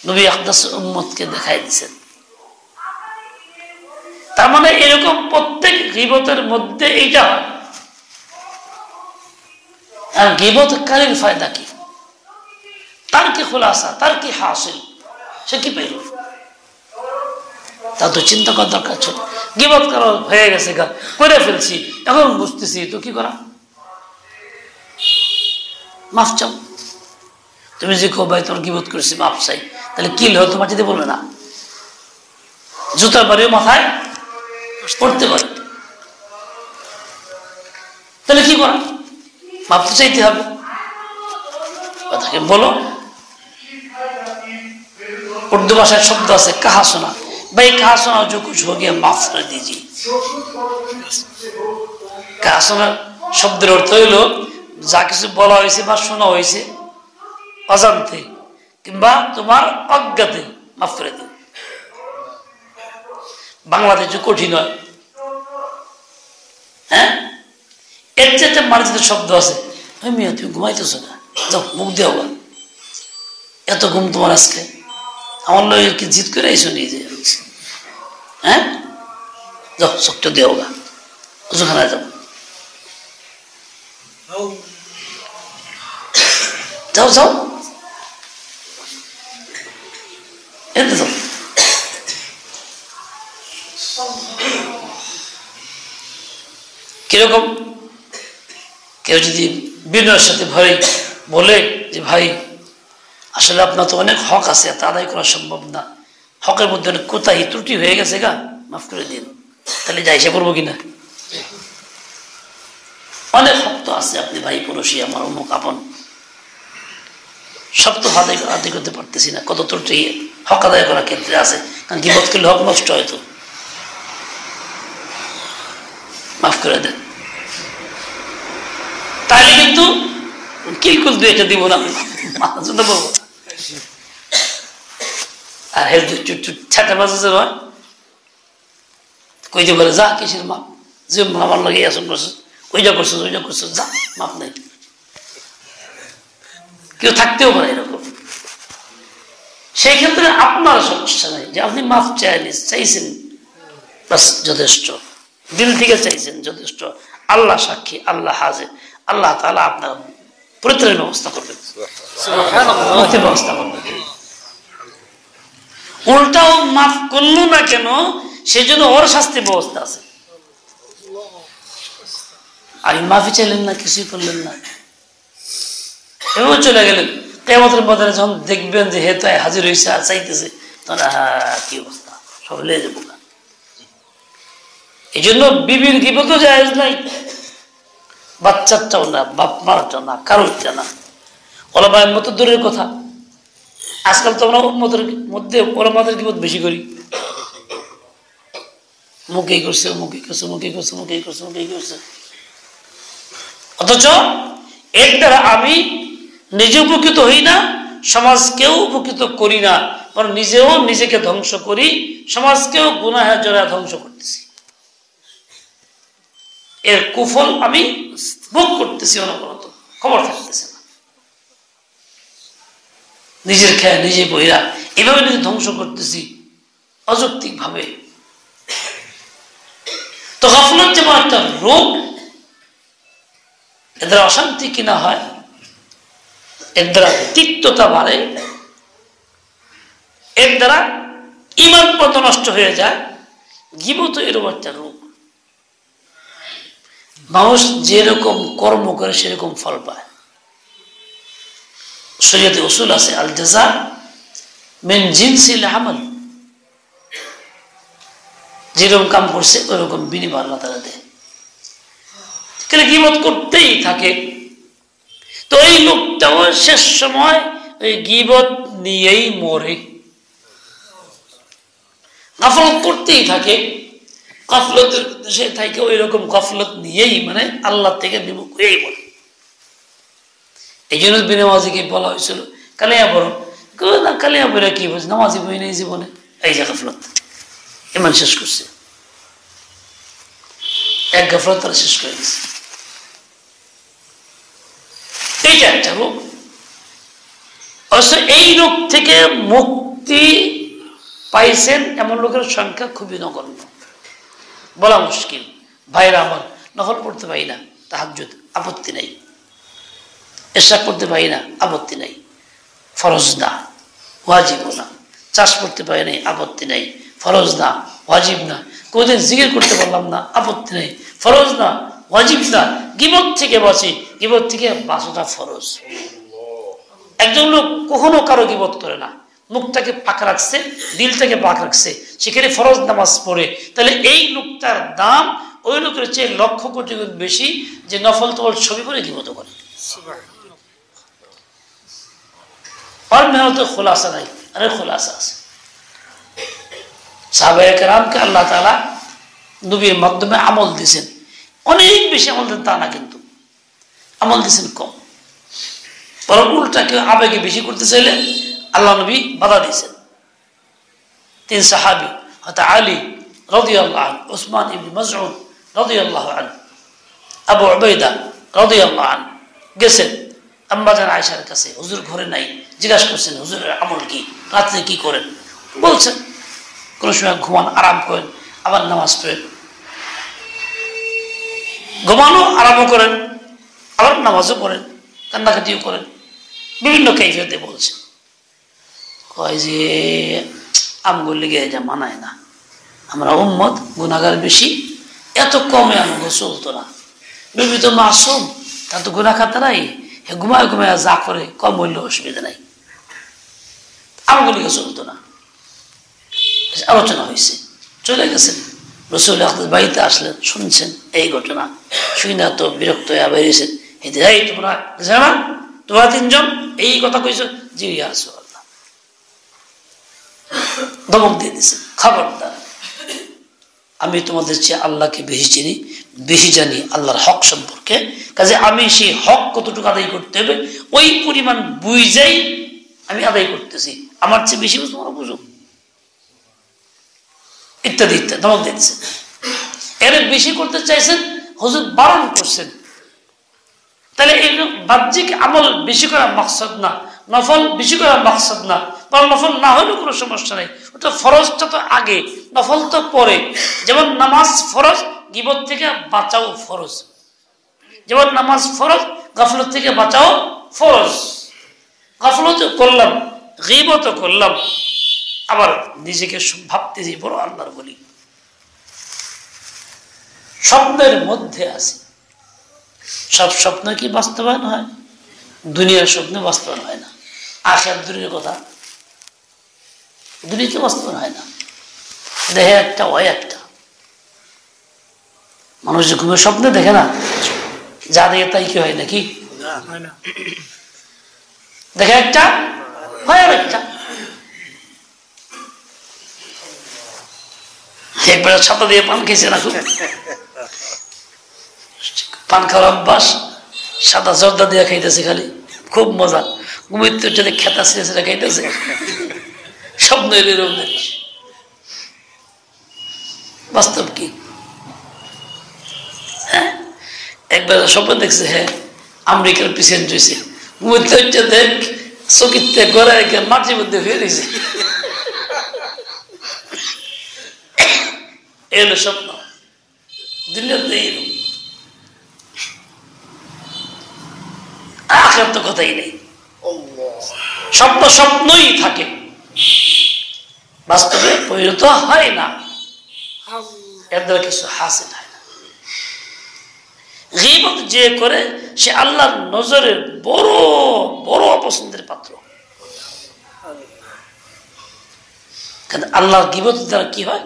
নবী আকদাস উম্মতকে দেখাই দিয়েছেন। তার মানে এরকম প্রত্যেক গীবতের মধ্যে এইটা হয়। আর গীবতকারীর ফায়দা কি? তার কি খুলাসা, তার কি হাসিল, সে কি পেল? তা তো চিন্তা করার দরকার ছিল। গীবত করা হয়ে গেছে, করে ফেলছি, এখন বুঝতেছি তো কি করা? মাফ চাও। তুমি যে কো ভাই তোমার গীবত করেছি, মাফ চাই, তাহলে কি হলো? তোমার যদি বলবে না, জুতার বাড়িও মাথায় পড়তে পারে, তাহলে কি করা? মাফ তো চাইতে হবে। কথাকে বলো। উর্দু ভাষায় শব্দ আছে কাহা শোনা, ভাই কাহা শোনা जो कुछ हो गया माफ कर दीजिए। কাহা শোনা শব্দের অর্থ হইল যা কিছু বলা হয়েছে বা শোনা হয়েছে অজান্তে কিংবা তোমার অজ্ঞাতে মাফ করে দিও। বাংলাদেশে কঠিন হয়, হ্যাঁ? এর চেয়ে মার্জিত শব্দ আছে, মিয়া তুমি ঘুমাইতেছ না, যাও মুখ দেওয়া, এত ঘুম তোমার আজকে, আমার লোক কি জিত করে আইসো নিয়ে যে, হ্যাঁ যাও চোখটা দেওয়া গা, ওখানে যাবো, যাও যাও এতে যাও। কিরকম? কেউ যদি বিনয়ের সাথে ভরে বলে যে ভাই আসলে আপনার তো অনেক হক আছে, তা আদায় করা সম্ভব না, হকের মধ্যে অনেক কোথায় ত্রুটি হয়ে গেছে গা, মাফ করে দিন, তাহলে যাই সে করবো কিনা? অনেক হক তো আছে, আপনি ভাই পুরুষই আমার অমুক আপন, সব তো আদায় করতে পারতেছি না, কত ত্রুটি হক আদায় করার ক্ষেত্রে আছে, কারণ গীবত করলে হক নষ্ট হয়তো, মাফ করে দেন। তাহলে কিন্তু কিলকুল দুই একটা দিব না, বলবো। আর হে ছাটা বাজে হয়, কইতে পারে যা কিসের মাপ, যে আমার লাগে আসন করছে, ওইটা করছো ওইটা করছো, যা মাপ নেই। কেউ থাকতেও পারে এরকম। সেই ক্ষেত্রে আপনার সমস্যা নাই, যে আপনি মাফ চাইছেন, বাস যথেষ্ট, দিল থেকে চাইছেন যথেষ্ট। আল্লাহ সাক্ষী, আল্লাহ হাজির, আল্লাহ তাআলা আপনার পরিত্রাণের ব্যবস্থা করবেন, মুক্তির ব্যবস্থা করবেন। উল্টাও মাফ করলো না কেন, সেজন্য ওর শাস্তির ব্যবস্থা আছে। আর মাফি চাইলেন না, কিছুই করলেন না, এভাবে চলে গেলেন। কিয়ামতের বাজারে যখন দেখবেন যে হে তাই হাজির হয়েছে আর চাইতেছে, তখন কি অবস্থা, সব লেগে যাবো না। এই জন্য বিবির গীবতও জায়েজ নাই, বাচ্চারটাও না, বাপ মারটাও না, কারোরটা না। ওলামায়ের মতো দূরের কথা, আজকাল তো আমরা উম্মতের মধ্যে ওলামাদের গীবত বেশি করি, মুখেই করছে, মুখেই করছে, মুখেই করছে, মুখেই করছে, মুখেই করছে। অথচ এর দ্বারা আমি নিজে উপকৃত হই না, সমাজকেও উপকৃত করি না, বরং নিজেও নিজেকে ধ্বংস করি, সমাজকেও গুনাহে জড়ায় ধ্বংস করতেছি। এর কুফল আমি ভোগ করতেছি অনবরত, খবর থাকতেছে না। নিজের খেয়া নিজে বইরা এভাবে নিজে ধ্বংস করতেছি অযৌক্তিক ভাবে। তো গাফলত যেমন একটা রোগ, এদের অশান্তি কিনা হয়, এর দ্বারা তিক্ততা বাড়ে, এর দ্বারা ঈমান পর্যন্ত নষ্ট হয়ে যায়। গীবত এরকম একটা রোগ, মানুষ যেরকম কর্ম করে সেরকম ফল পায়। শরীয়তে উসুল আছে, আল জাযা মিন জিনসিল আমাল, যেরকম কাম করছে ওইরকম বিনিময় আল্লাহ তাআলা দেয়। গীবত করতেই থাকে। তো এই লোকটাও শেষ সময় ওই গীবত নিয়েই মরে, গাফলত করতেই থাকে, গাফলতের সে থাকে ওই রকম গাফলত নিয়েই, মানে আল্লাহ থেকে বিমুখ হয়েই মরে। এই জন্য বিনামাজিকে বলা হয়েছিল কালিয়া পড়ো, না কালিয়া পড়া কি বলছে, নামাজি বই নেই জীবনে, এই যে গাফলত ইমান শেষ করছে, এক গাফলত তারা শেষ করে দিচ্ছে। এইটা একটা রোগ। অবশ্য এই রোগ থেকে মুক্তি পাইছেন এমন লোকের সংখ্যা খুবই নগণ্য, বলা মুশকিল। ভাইরা আমার, নফল পড়তে পারি না, তাহাজ্জুদ, আপত্তি নাই। এশা পড়তে পারি না, আপত্তি নাই, ফরজ না, ওয়াজিব না। চাষ করতে পারি নাই, আপত্তি নাই, ফরজ না, ওয়াজিব না। কোনদিন জিকির করতে পারলাম না, আপত্তি নাই, ফরজ না, ওয়াজিব না। গীবত থেকে বাঁচি, গীবত থেকে বাঁচাটা ফরজ। একজন লোক কখনো কারো গীবত করে না, মুখটাকে পাক রাখছে, দিলটাকে পাক রাখছে, সেখানে ফরজ নামাজ পড়ে, তাহলে এই লোকটার দাম ওই লোকের চেয়ে লক্ষ কোটি গুণ বেশি যে নফল তফল ছবি করে গীবত করে। আর মেহনতের খোলাসা নাই, আরে খোলাসা আছে। সাহাবায়ে কেরামকে আল্লাহ তাআলা নবীর মাধ্যমে আমল দিয়েছেন, অনেক বেশি আমল দেন তা না, কিন্তু আমল দিয়েছেন কম। বরং উল্টাকে আবেগে বেশি করতে চাইলে আল্লাহ নবী বাধা দিয়েছেন। 3 সাহাবী হযরত আলী রাদিয়াল্লাহু আনহু, উসমান ইবনে মাসউদ রাদিয়াল্লাহু আনহু, আবু উবাইদা রাদিয়াল্লাহু আনহু গেছেন আম্মা জান আয়েশার কাছে, হুজুর ঘরে নাই। জিজ্ঞাসা করছেন হুজুরের আমল কি, রাতে কি করেন? বলছেন কোন সময় ঘুমান, আরাম করেন, আবার নামাজ পড়েন, ঘুমানো আরামও করেন, আবার নামাজও পড়েন, কান্নাকাটিও করেন, বিভিন্ন কাইফিয়তে বলছে। কয় যে আমগুলো লেগে যা মানায় না, আমরা উম্মত গুনাহগার বেশি, এত কমে আমাকে চলতো না। নবী তো মাসুম, তার তো গুনাহ খাতা নাই, ঘুমায় ঘুমায় যা করে কম হইলেও অসুবিধা নাই, আমগুলিকে চলতো না। আলোচনা হয়েছে, চলে গেছেন। রাসূল আকরাম বাড়িতে আসলেন, শুনছেন এই ঘটনা, শুনে তো বিরক্ত হয়ে বেরিয়েছেন। এই তোমরা জানা, তোমরা 3 জন এই কথা কইছো? জি ইয়া রাসূলুল্লাহ। ধমক দিয়ে দিয়েছেন, খবরদার, আমি তোমাদের চেয়ে আল্লাহকে বেশি চিনি, বেশি জানি আল্লাহর হক সম্পর্কে, কাজে আমি সেই হক কতটুকু আদায় করতে হবে ওই পরিমাণ বুঝাই আমি আদায় করতেছি, আমার চেয়ে বেশি তোমরা বুঝো, ইত্যাদি ইত্যাদি ধমক দিয়ে দিচ্ছেন। এর বেশি করতে চাইছেন, হুজুর বারণ করছেন। তাহলে এই বাহ্যিক আমল বেশি করা মাকসাদ না, নফল বেশি করা মাকসাদ না, বা নফল না হলেও কোনো সমস্যা নেই, ওটা ফরজটা তো আগে, নফল তো পরে। যেমন নামাজ ফরজ, গীবত থেকে বাঁচাও ফরজ। যেমন নামাজ ফরজ, গাফলত থেকে বাঁচাও ফরজ। গাফলত করলাম, গীবত করলাম, আবার নিজেকে ভাবতেছি বড় আল্লাহর বলি, স্বপ্নের মধ্যে আছে। সব স্বপ্ন কি বাস্তবায়ন হয়? দুনিয়ার স্বপ্ন বাস্তবায়ন হয় না। আখিরাত দূরের কথা, দুনিয়াতে বাস্তবায়ন হয় না। দেহে একটা হয় একটা, মানুষ যে ঘুমের স্বপ্নে দেখে না, যা দেখে তাই কি হয় নাকি? দেখে একটা হয় আর একটা। এরপরে ছাতা দিয়ে পান খেয়েছে না, খুব পান খাওয়ার অভ্যাস, সাদা জর্দা দিয়ে খাইতেছে, খালি খুব মজা, ঘুমিতে খেতা ছিঁড়ে ছিঁড়ে খাইতেছে, স্বপ্ন এরকম জিনিস। বাস্তব কি? হ্যাঁ, একবার স্বপ্ন দেখছে, হ্যাঁ আমেরিকার প্রেসিডেন্ট হয়েছে, ঘুমিতে হচ্ছে দেখ চকিতে গড়ায় মাটির মধ্যে ফিরে দিয়েছে। এলো স্বপ্ন, দুনিয়াতে এরকম। আখিরাত তো কথাই নেই, স্বপ্ন স্বপ্নই থাকে, বাস্তবে পরিণত হয় না, এর দ্বারা কিছু হাসিল হয় না। গীবত যে করে সে আল্লাহর নজরের বড় বড় অপছন্দের পাত্র। আল্লাহর গীবতের দ্বারা কি হয়?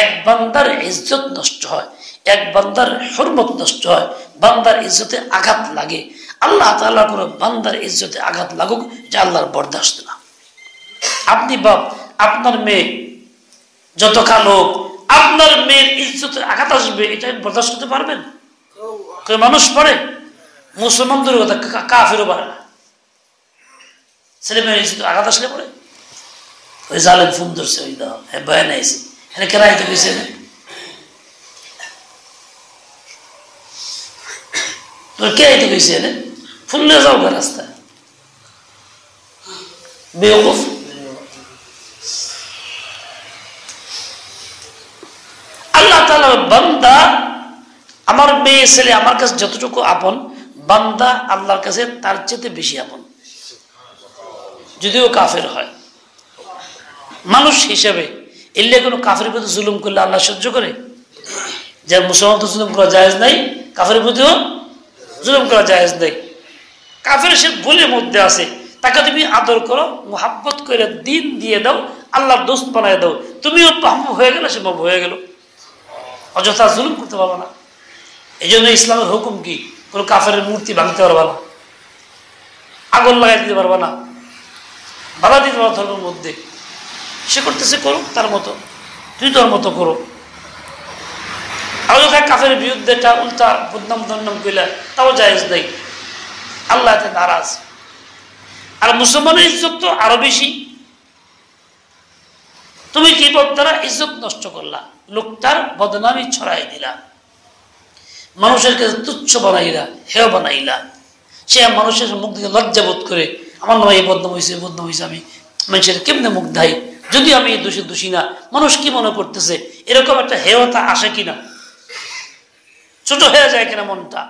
এক বান্দার ইজ্জত নষ্ট হয়, এক বান্দার হুরমত নষ্ট হয়, বান্দার ইজ্জতে আঘাত লাগে। আল্লাহ তাআলা করে বান্দার ইজ্জতে আঘাত লাগুক, যে আল্লাহর বরদাস্ত না। আপনি বাপ, আপনার মেয়ে যত কালো, আপনার মেয়ের ইজ্জতে আঘাত আসবে, এটা বরদাস্ত করতে পারবেন? কেউ মানুষ পড়ে, মুসলমানদের কথা, কাফেরও পারে না। ছেলে মেয়ের ইজ্জতে আঘাত আসলে পড়ে, ওই জালেম ফোন ধরছে, ওই দাও হ্যাঁ বয়ান আইসি, হ্যাঁ কেন আইতে গেছে না, তোর কে আইতে গেছে না, ফুললে যাও গা রাস্তায়, বেওকুফ। আল্লাহ তাআলা বান্দা, আমার মেয়ে ছেলে আমার কাছে যতটুকু আপন, বান্দা আল্লাহর কাছে তার চেয়ে বেশি আপন, যদিও কাফের হয়। মানুষ হিসেবে এলে কোনো কাফের প্রতি জুলুম করলে আল্লাহ সহ্য করে? যার মুসলমান তো জুলুম করা জায়েজ নাই, কাফের প্রতিও জুলুম করা জায়েজ নাই। কাফের সে ভুলের মধ্যে আছে, তাকে তুমি আদর করো, মোহাব্বত করে দিন দিয়ে দাও, আল্লাহর দোস্ত বানায় দাও, তুমিও মাহবুব হয়ে গেল, সে মাহবুব হয়ে গেল। অযথা জুলুম করতে পারবো না। এই জন্য ইসলামের হুকুম কি? কোনো কাফের মূর্তি ভাঙতে পারবা না, আগুন লাগাই দিতে পারবা না, বাধা দিতে পারবা ধর্মের মধ্যে। সে করতেছে করো, তার মতো, তুই তোর মতো করো। আর যখন কাফের বিরুদ্ধে উল্টা বদনাম দন্নাম কইলা, তাও জায়েজ নেই, আল্লাহ এতে নারাজ। আর মুসলমানের ইজ্জত তো আরো বেশি। তুমি কি দ্বারা ইজ্জত নষ্ট করলা, লোকটার বদনামি ছড়াই দিলা, মানুষের কাছে তুচ্ছ বানাইলা, হেয় বানাইলা। সে মানুষের মুখ দিকে লজ্জা বোধ করে, আমার নয় এই বদনাম হয়েছে, বদনাম হয়েছে, আমি মানুষের কেমনে মুখ ধাই, যদি আমি এই দোষী দোষী না, মানুষ কি মনে করতেছে, এরকম একটা হেয়তা আসে কিনা, ছোট হয়ে যায় কিনা মনটা,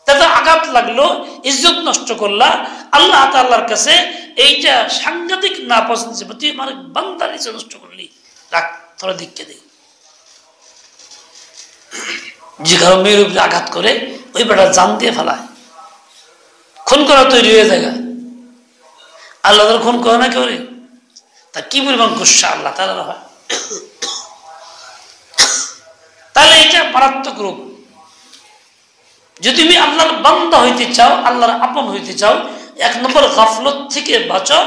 তাতে আঘাত লাগলো, ইজ্জত নষ্ট করলা। আল্লাহ তাআলার কাছে এইটা সাংঘাতিক না পছন্দ, তুই আমার বান্দার ইজ্জত নষ্ট করলি, রাখ, তোরা দিককে দিই। যে কারো মেয়ের উপরে আঘাত করে, ওই বেটা জান দিয়ে ফেলায়, খুন করা তৈরি হয়ে যায়। আল্লাহ তাআলা খুন করে না কেউ রে, তা কি পরিমাণ গুসা আল্লাহ তাআলার হয়। তাহলে এটা মারাত্মক রূপ। যদি তুমি আল্লাহর বান্দা হইতে চাও, আল্লাহর আপন হইতে চাও, 1 নম্বর গাফলত থেকে বাঁচো,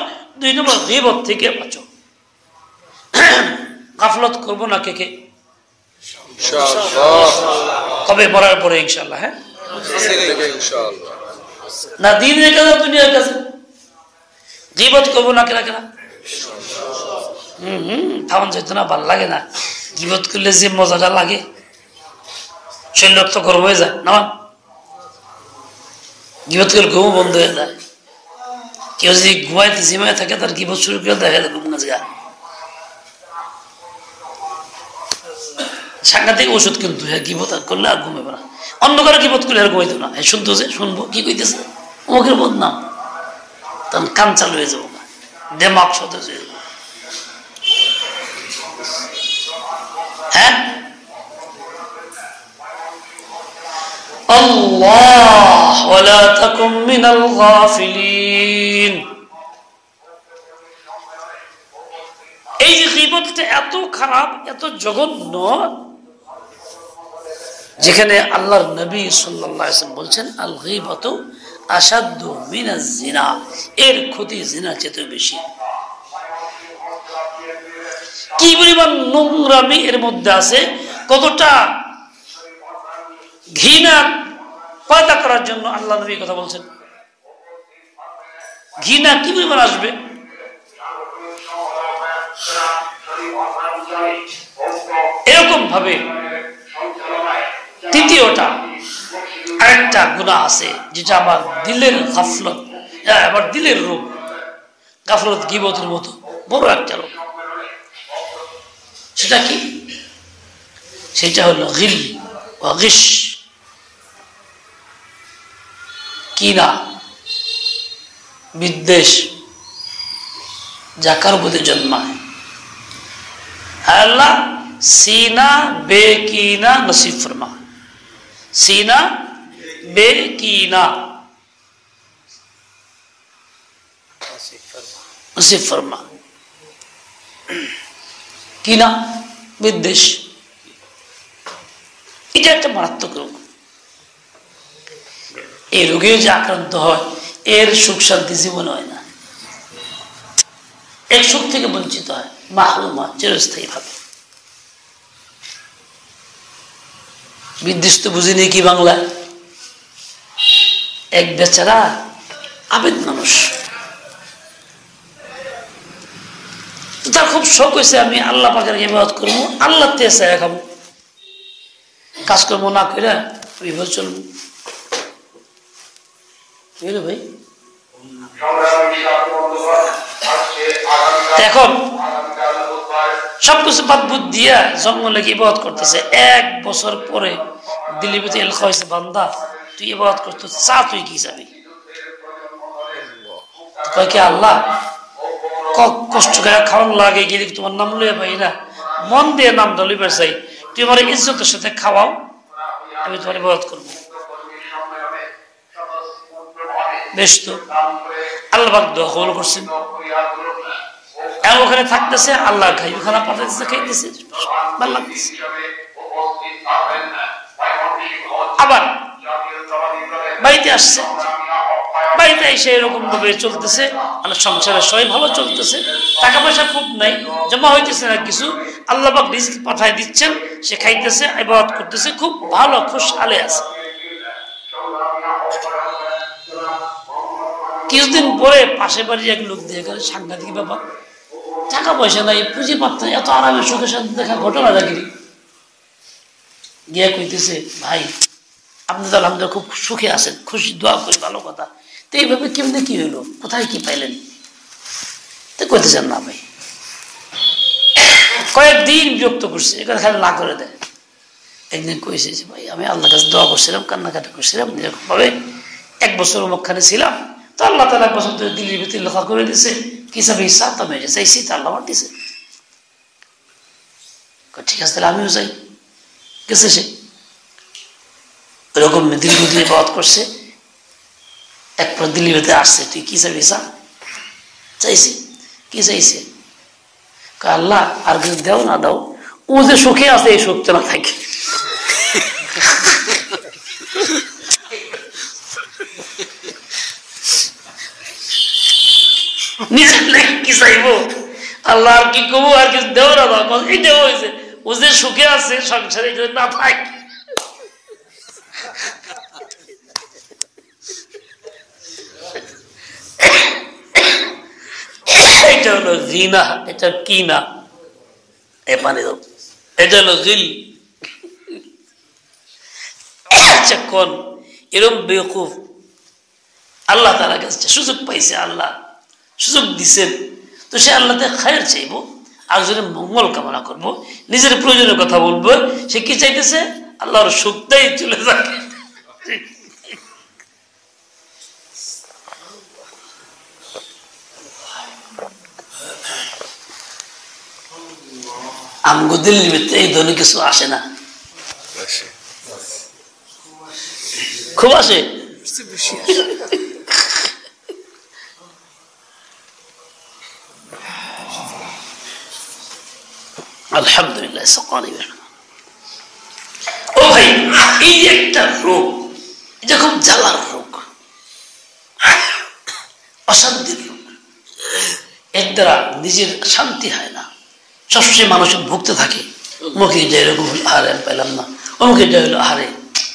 2 নম্বর গীবত থেকে বাঁচো। গাফলত করবো না কে কে? কবে? মরার পরে ইনশাআল্লাহ। হ্যাঁ না, দিনের কাছে, দুনিয়ার কাছে গীবত করবো না কেনা কেনা? থামান যেত না, ভাল লাগে না। গীবত করলে যে মজাটা লাগে, শরীর তো গরম হয়ে যায় না। গীবত করলে ঘুমও বন্ধ হয়ে যায়। কেউ যদি ঘুমাইতে জিমায় থাকে, তার গীবত শুরু করে দেখা যায় ঘুম না যায়। সাংঘাতিক ওষুধ কিন্তু, হ্যাঁ গীবত করলে আর ঘুমাবে না। অন্য কারো গীবত করলে আর ঘুমাইতো না, শুনতো যে শুনবো কি কইতেছে, অমুকের বদনাম, তখন কান চালু হয়ে যাবো, দেমাগ সতেজ হয়ে যাবো। হ্যাঁ, আল্লাহ ওয়ালা তাকুম মিনাল গাফিলিন। এই যে গীবতটা এত খারাপ, এত জঘন্য, যেখানে আল্লাহর নবী সাল্লাল্লাহু আলাইহি ওয়াসাল্লাম বলছেন, আল গীবাতু আশাদ্দু মিনাজ জিনা, এর ক্ষতি জিনার চেয়ে বেশি। কি পরিমাণ নোংরামি এর মধ্যে আছে, কতটা ঘৃণা পয়দা করার জন্য আল্লাহ নবী কথা বলছেন। ঘৃণা কি পরিমাণ আসবে? এরকম ভাবে তৃতীয়টা আরেকটা গুনাহ আছে যেটা আমার দিলের গাফলত, আবার দিলের রোগ, গাফলত গীবতের মতো বড় একটা রোগ। সেটা কি? সেটা হলো গিল ওয়া গিশ, কিনা, বিদ্বেষ, যা কারো প্রতি জন্মায়। আল্লাহ सीना बेकीना नसीब फरमा, सीना बेकीना नसीब फरमा। কিনা বিদ্বেষ, এটা একটা মারাত্মক রোগ। এই রোগে যে আক্রান্ত হয় এর সুখ শান্তি জীবন হয় না, এক সুখ থেকে বঞ্চিত হয়, মাহরুম হয় চিরস্থায়ী ভাবে। বিদ্বেষ তো বুঝিনি কি বাংলায়, এক বেচারা আবেদ মানুষ, তার খুব শখ হয়েছে আমি আল্লাহ পাকের ইবাদত করবো, আল্লাহ তে চাই খাবো, কাজকর্ম না করে বিভল চলবো। বুঝলো ভাই? এখন সবকিছু বাদ বুদ দিয়া জঙ্গলে ইবাদত করতেছে। 1 বছর পরে দিল্লিতে এলাকা হয়েছে, বান্দা তুই ইবাদত করতে চা, তুই কি যাবি? কয় কি আল্লাহ কষ্ট করে খাওয়ান লাগে গেলে তোমার নাম লইয়া পাই না, মন দিয়ে নাম দলিবার চাই, তুই আমার ইজ্জতের সাথে খাওয়াও, আমি তোমার ইবাদত করবো। বেশ তো আল্লাহ পাক দোয়া কবুল করছেন। ওখানে থাকতেছে, আল্লাহ খানা পাঠাইতেছে, খাইতেছে, ভালো লাগতেছে। আবার বাড়িতে আসছে, বাড়িতে এসে এরকম ভাবে চলতেছে, আল্লাহ সংসারে সবাই ভালো চলতেছে, টাকা পয়সা খুব নাই, জমা হইতেছে না কিছু, আল্লাহ পাক রিজিক পাঠায় দিচ্ছেন, সে খাইতেছে, ইবাদত করতেছে, খুব ভালো খুশহালে আছে। কিছুদিন পরে পাশে বাড়ির এক লোক দিয়ে গেল, সাংঘাতিক ব্যাপার, টাকা পয়সা নাই, পুঁজি পাত্র, এত আরামে সুখের সাথে দেখা ঘটনা দেখি, গিয়ে কইতেছে ভাই আপনি তো আলহামদুলিল্লাহ খুব সুখে আছেন, খুশি, দোয়া করি, ভালো কথা, তো এইভাবে কেমনি কি হইলো, কোথায় কি পাইলেন? তো কইতেছেন না ভাই, কয়েকদিন বিরক্ত করছে, এখানে খালি না করে দেয়। একদিন কইছে যে ভাই আমি আল্লাহর কাছে দোয়া করছিলাম, কান্নাকাটি করছিলাম, এরকম ভাবে 1 বছর অমুকখানে ছিলাম, তো আল্লাহ তাআলা 1 বছর ধরে দিল্লির ভিতরে লেখা করে দিছে, হিসাবে হিসাব তো মেরে চাইছি, তা আল্লাহ আমার দিছে। ঠিক আছে তাহলে আমিও যাই, গেছে সে ওরকম দীর্ঘদিন ইবাদত করছে, একবার দিল্লির ভিতরে আসছে, তুই কি চাবি? চাইছি। কি চাইছে? আল্লাহ আর কিছু দাও না দাও, ও যে সুখে আছে এই সুখ না থাকে। নিজের কি চাইবো, আল্লাহ আর কি কবো, আর কিছু দেও না দাও, এটাও হয়েছে, ও যে সুখে আছে সংসারে না থাকে। এটা হলো ঘৃণা, এটা কি না, এ পানি দাও, এটা হলো গিল। আচ্ছা কোন এরকম বেওকুফ আল্লাহ তাআলার কাছে সুযোগ পাইছে, আল্লাহ সুযোগ দিচ্ছেন, তো সে আল্লাহতে খায়ের চাইবো, একজনের মঙ্গল কামনা করবো, নিজের প্রয়োজনের কথা বলবো, সে কি চাইতেছে? আল্লাহর সুখটাই চলে যাবে। আমগো দিল্লির ভিতরে এই ধরনের কিছু আসে না, খুব আসে। আলহামদুলিল্লাহ। ও ভাই, এই যে একটা রোগ, এটা খুব জ্বালার রোগ, অশান্তির রোগ, এর দ্বারা নিজের শান্তি হয় না, সবসময় মানুষের ভুগতে থাকে। অমুকে এটা এরকম আহারে আমি পাইলাম না, অমুকে এটা হলো আহারে,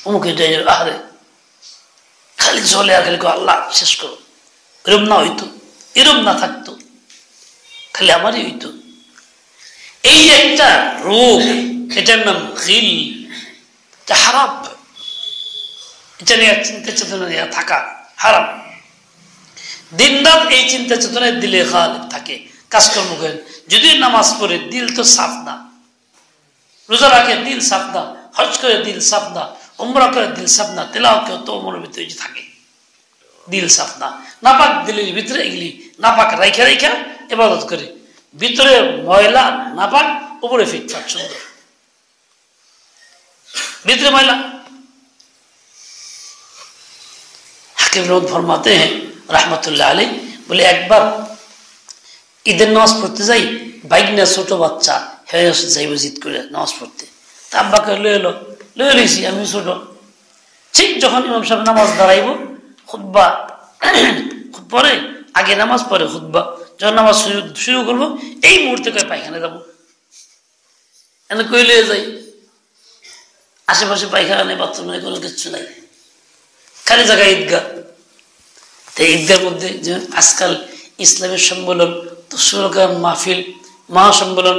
অমুকে এটা আহারে, খালি জ্বলে আর খালি আল্লাহ শেষ করো, এরম না হইতো, এরম না থাকতো, খালি আমারই হইতো। এই যে একটা রোগ, এটার নাম গিল, এটা হারাম। এটা নিয়ে চিন্তা চেতনা নিয়ে থাকা হারাম। দিন রাত এই চিন্তা চেতনায় দিলে গালিব থাকে, কাজকর্ম করেন। যদিও নামাজ পড়ে দিল তো সাফ না, রোজা রাখে দিল সাফ না, হজ করে দিল সাফ না, উমরা করে দিল সাফ না, তেলাওয়াত করে তো ওমরের ভিতরে থাকে দিল সাফ না। নাপাক দিলের ভিতরে এগুলি নাপাক রাইখা রাইখা ইবাদত করে, ভিতরে ময়লা নাপাক, উপরে ফিটফাট সুন্দর, ভিতরে ময়লা। হাকিম ফরমাতে हैं रहमतुल्लाह अलैह, বলে একবার ঈদের নামাজ পড়তে যাই, বাইক নিয়ে ছোট বাচ্চা হয়ে যাইব জিদ করে নামাজ পড়তে, তা আব্বাকে লয়ে লইছি আমি ছোট। ঠিক যখন ইমাম সাহেব নামাজ দাঁড়াইব, খুতবা পরে, আগে নামাজ পরে খুতবা, যখন নামাজ শুরু করবো এই মুহূর্তে কয়ে পায়খানা যাবো, এনে কই লয়ে যাই। আশেপাশে পায়খানা নেই, বাথরুম নেই, কোনো কিছু নাই, খালি জায়গায় ঈদগাহ। তো ঈদগার মধ্যে যেমন আজকাল ইসলামের সম্মেলন, তসবির মাহফিল, মহাসম্মেলন,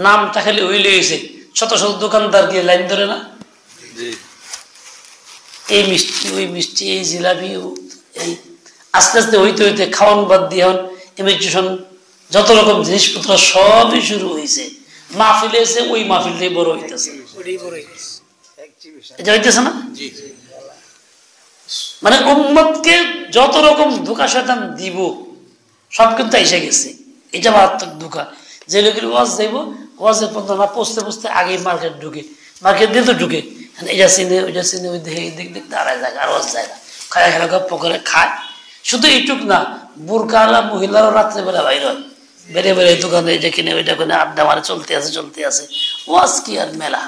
নামটা খালি ওই লেগেছে, শত শত দোকানদার গিয়ে লাইন ধরে না, এই মিষ্টি ওই মিষ্টি, এই জিলাপি, এই আস্তে আস্তে হইতে হইতে খাওয়ান বাদ দিয়ে ইমিগ্রেশন, যত রকম জিনিসপত্র সবই শুরু হয়েছে। মাহফিলে এসে ওই মাহফিলটাই বড় হইতেছে, এটা হইতেছে না? মানে উম্মতকে যত রকম ধোঁকা শয়তান দিব সব কিন্তু এসে গেছে। এটা মারাত্মক ধোঁকা। যে লোকের ওয়াজ যাইব, ওয়াজের পর্যন্ত না পৌঁছতে পৌঁছতে আগে মার্কেট ঢুকে, মার্কেট দিয়ে তো ঢুকে এটা চিনে ওইটা চিনে, ওই দেখে দেখ দেখতে আড়াই জায়গা আর ওয়াজ যায় না, খায় খেলা পকরে খায়। শুধু এইটুক না, বুরকাওয়ালা মহিলারও রাত্রেবেলা বাইর হয়, বেড়ে বেড়ে দোকানে এটা কিনে ওইটা কিনে আড্ডা মারে, চলতে আছে। ওয়াজ কি আর মেলা।